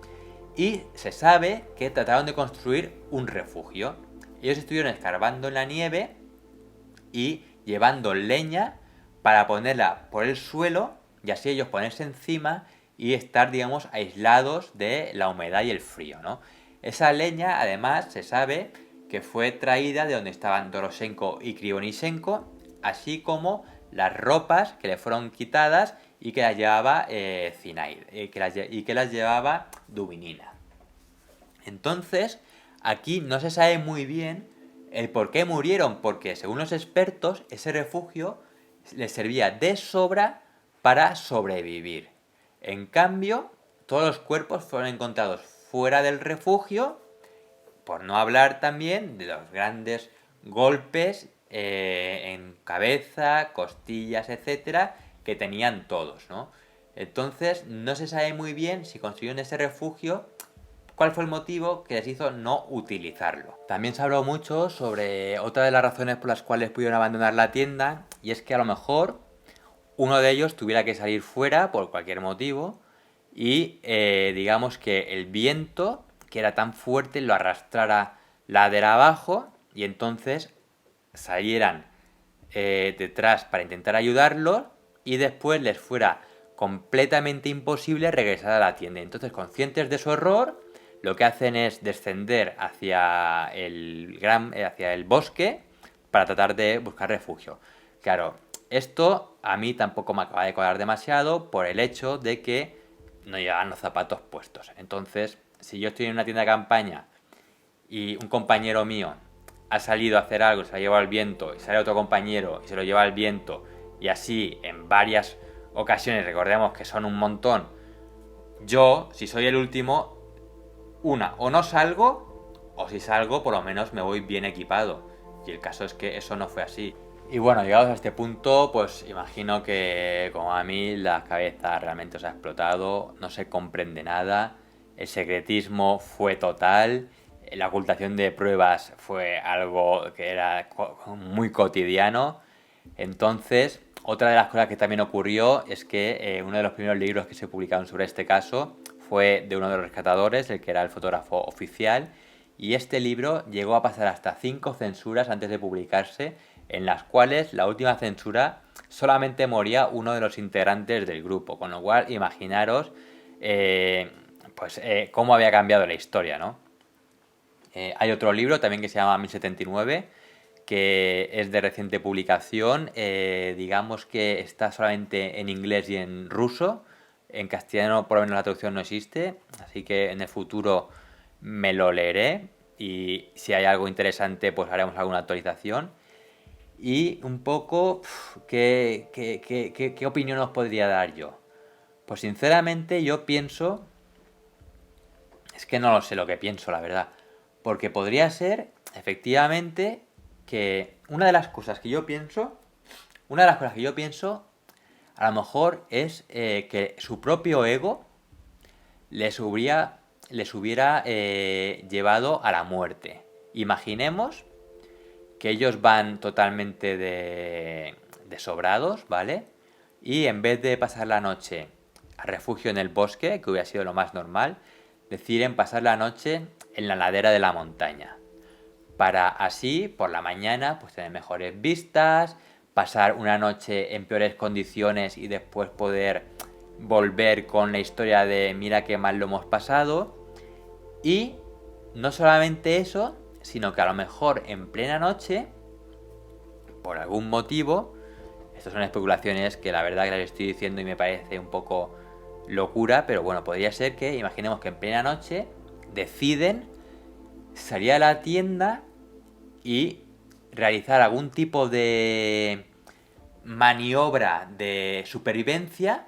Y se sabe que trataron de construir un refugio. Ellos estuvieron escarbando en la nieve y llevando leña para ponerla por el suelo y así ellos ponerse encima y estar, digamos, aislados de la humedad y el frío, ¿no? Esa leña, además, se sabe que fue traída de donde estaban Doroshenko y Krivonisenko, así como las ropas que le fueron quitadas y que las llevaba Zinaid, y que las llevaba Dubinina. Entonces, aquí no se sabe muy bien el por qué murieron, porque según los expertos, ese refugio les servía de sobra para sobrevivir. En cambio, todos los cuerpos fueron encontrados fuera del refugio, por no hablar también de los grandes golpes en cabeza, costillas, etcétera, que tenían todos, ¿no? Entonces no se sabe muy bien si consiguieron ese refugio, cuál fue el motivo que les hizo no utilizarlo. También se habló mucho sobre otra de las razones por las cuales pudieron abandonar la tienda, y es que a lo mejor uno de ellos tuviera que salir fuera por cualquier motivo y digamos que el viento, que era tan fuerte, lo arrastrara ladera abajo y entonces salieran detrás para intentar ayudarlos y después les fuera completamente imposible regresar a la tienda. Entonces, conscientes de su error, lo que hacen es descender hacia hacia el bosque para tratar de buscar refugio. Claro, esto a mí tampoco me acaba de cuadrar demasiado por el hecho de que no llevaban los zapatos puestos. Entonces, si yo estoy en una tienda de campaña y un compañero mío ha salido a hacer algo, se lo ha llevado al viento, y sale otro compañero y se lo lleva al viento, y así en varias ocasiones, recordemos que son un montón, yo, si soy el último, o no salgo, o si salgo, por lo menos me voy bien equipado. Y el caso es que eso no fue así. Y bueno, llegados a este punto, pues imagino que como a mí la cabeza realmente os ha explotado, no se comprende nada, el secretismo fue total, la ocultación de pruebas fue algo que era muy cotidiano. Entonces, otra de las cosas que también ocurrió es que uno de los primeros libros que se publicaron sobre este caso fue de uno de los rescatadores, el que era el fotógrafo oficial, y este libro llegó a pasar hasta 5 censuras antes de publicarse, en las cuales la última censura solamente moría uno de los integrantes del grupo, con lo cual imaginaros cómo había cambiado la historia, ¿no? Hay otro libro también que se llama 1079, que es de reciente publicación, digamos que está solamente en inglés y en ruso, en castellano por lo menos la traducción no existe, así que en el futuro me lo leeré y si hay algo interesante pues haremos alguna actualización. Y un poco, ¿qué opinión os podría dar yo? Pues sinceramente yo pienso, es que no lo sé lo que pienso, la verdad, porque podría ser, efectivamente, que una de las cosas que yo pienso, a lo mejor es que su propio ego les hubiera llevado a la muerte. Imaginemos que ellos van totalmente de sobrados, ¿vale? Y en vez de pasar la noche a refugio en el bosque, que hubiera sido lo más normal, deciden pasar la noche en la ladera de la montaña. Para así, por la mañana, pues tener mejores vistas, pasar una noche en peores condiciones y después poder volver con la historia de mira qué mal lo hemos pasado. Y no solamente eso, sino que a lo mejor en plena noche, por algún motivo, estas son especulaciones que la verdad que las estoy diciendo y me parece un poco locura, pero bueno, podría ser que, imaginemos que en plena noche deciden salir a la tienda y realizar algún tipo de maniobra de supervivencia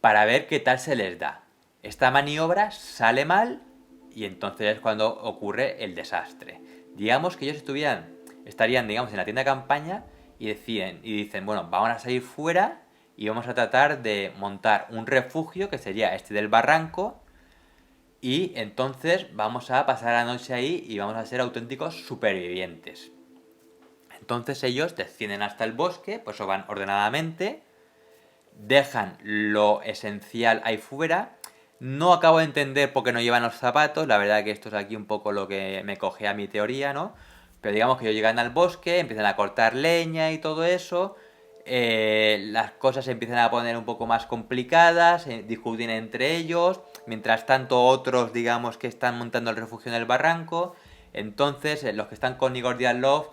para ver qué tal se les da. Esta maniobra sale mal y entonces es cuando ocurre el desastre. Digamos que ellos estarían, digamos, en la tienda de campaña y dicen, bueno, vamos a salir fuera y vamos a tratar de montar un refugio que sería este del barranco y entonces vamos a pasar la noche ahí y vamos a ser auténticos supervivientes. Entonces ellos descienden hasta el bosque, pues eso van ordenadamente, dejan lo esencial ahí fuera. No acabo de entender por qué no llevan los zapatos, la verdad que esto es aquí un poco lo que me coge a mi teoría, ¿no? Pero digamos que ellos llegan al bosque, empiezan a cortar leña y todo eso, las cosas se empiezan a poner un poco más complicadas, discuten entre ellos, mientras tanto otros, digamos, que están montando el refugio en el barranco, entonces los que están con Igor Diatlov,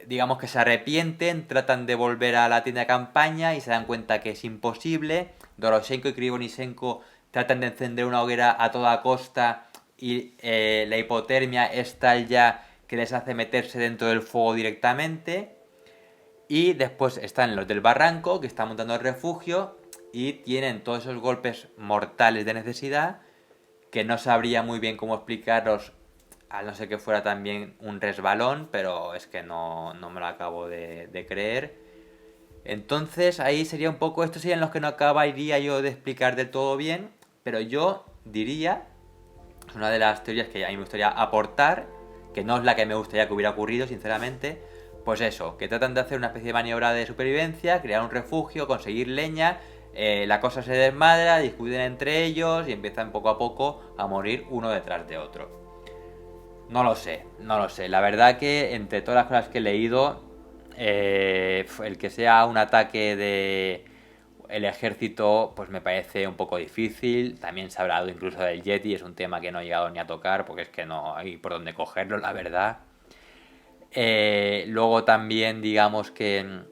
digamos que se arrepienten, tratan de volver a la tienda de campaña y se dan cuenta que es imposible. Doroshenko y Krivonisenko tratan de encender una hoguera a toda costa y la hipotermia es tal ya que les hace meterse dentro del fuego directamente. Y después están los del barranco que están montando el refugio y tienen todos esos golpes mortales de necesidad que no sabría muy bien cómo explicaros, a no ser que fuera también un resbalón, pero es que no me lo acabo de creer. Entonces ahí sería un poco, estos serían los que no acabaría yo de explicar del todo bien, pero yo diría, es una de las teorías que a mí me gustaría aportar, que no es la que me gustaría que hubiera ocurrido, sinceramente, pues eso, que tratan de hacer una especie de maniobra de supervivencia, crear un refugio, conseguir leña, la cosa se desmadra, discuten entre ellos y empiezan poco a poco a morir uno detrás de otro. No lo sé, no lo sé. La verdad que entre todas las cosas que he leído, el que sea un ataque de el ejército, pues me parece un poco difícil. También se ha hablado incluso del Yeti, es un tema que no he llegado ni a tocar porque es que no hay por dónde cogerlo, la verdad. Luego también digamos que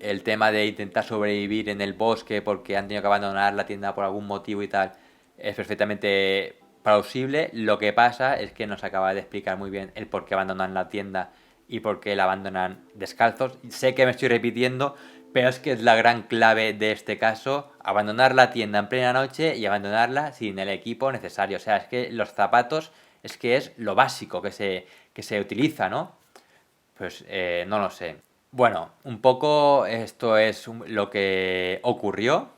el tema de intentar sobrevivir en el bosque porque han tenido que abandonar la tienda por algún motivo y tal es perfectamente plausible. Lo que pasa es que nos acaba de explicar muy bien el por qué abandonan la tienda y por qué la abandonan descalzos. Sé que me estoy repitiendo, pero es que es la gran clave de este caso: abandonar la tienda en plena noche y abandonarla sin el equipo necesario. O sea, es que los zapatos es que es lo básico que se utiliza, ¿no? Pues no lo sé. Bueno, un poco esto es lo que ocurrió.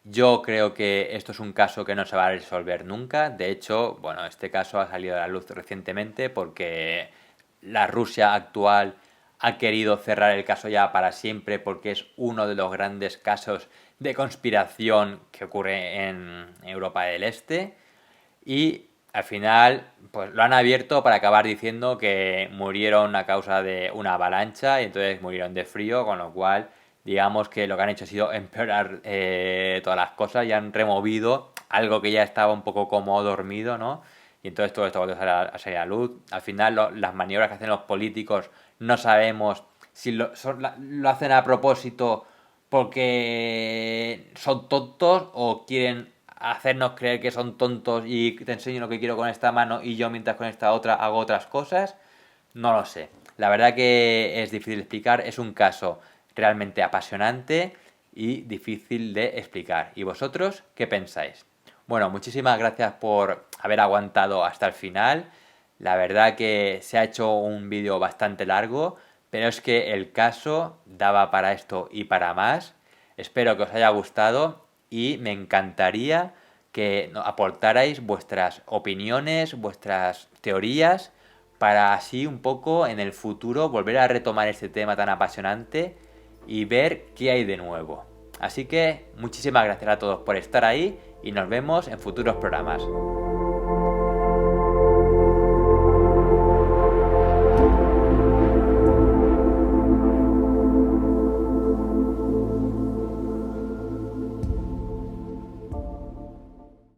Yo creo que esto es un caso que no se va a resolver nunca. De hecho, bueno, este caso ha salido a la luz recientemente porque la Rusia actual ha querido cerrar el caso ya para siempre porque es uno de los grandes casos de conspiración que ocurre en Europa del Este. Y al final, pues lo han abierto para acabar diciendo que murieron a causa de una avalancha y entonces murieron de frío, con lo cual digamos que lo que han hecho ha sido empeorar todas las cosas y han removido algo que ya estaba un poco como dormido, ¿no? Y entonces todo esto vuelve a salir a luz. Al final las maniobras que hacen los políticos no sabemos si lo hacen a propósito porque son tontos o quieren hacernos creer que son tontos y te enseño lo que quiero con esta mano y yo mientras con esta otra hago otras cosas. No lo sé. La verdad que es difícil de explicar. Es un caso realmente apasionante y difícil de explicar. ¿Y vosotros qué pensáis? Bueno, muchísimas gracias por haber aguantado hasta el final. La verdad que se ha hecho un vídeo bastante largo, pero es que el caso daba para esto y para más. Espero que os haya gustado y me encantaría que aportarais vuestras opiniones, vuestras teorías, para así un poco en el futuro volver a retomar este tema tan apasionante y ver qué hay de nuevo. Así que muchísimas gracias a todos por estar ahí y nos vemos en futuros programas.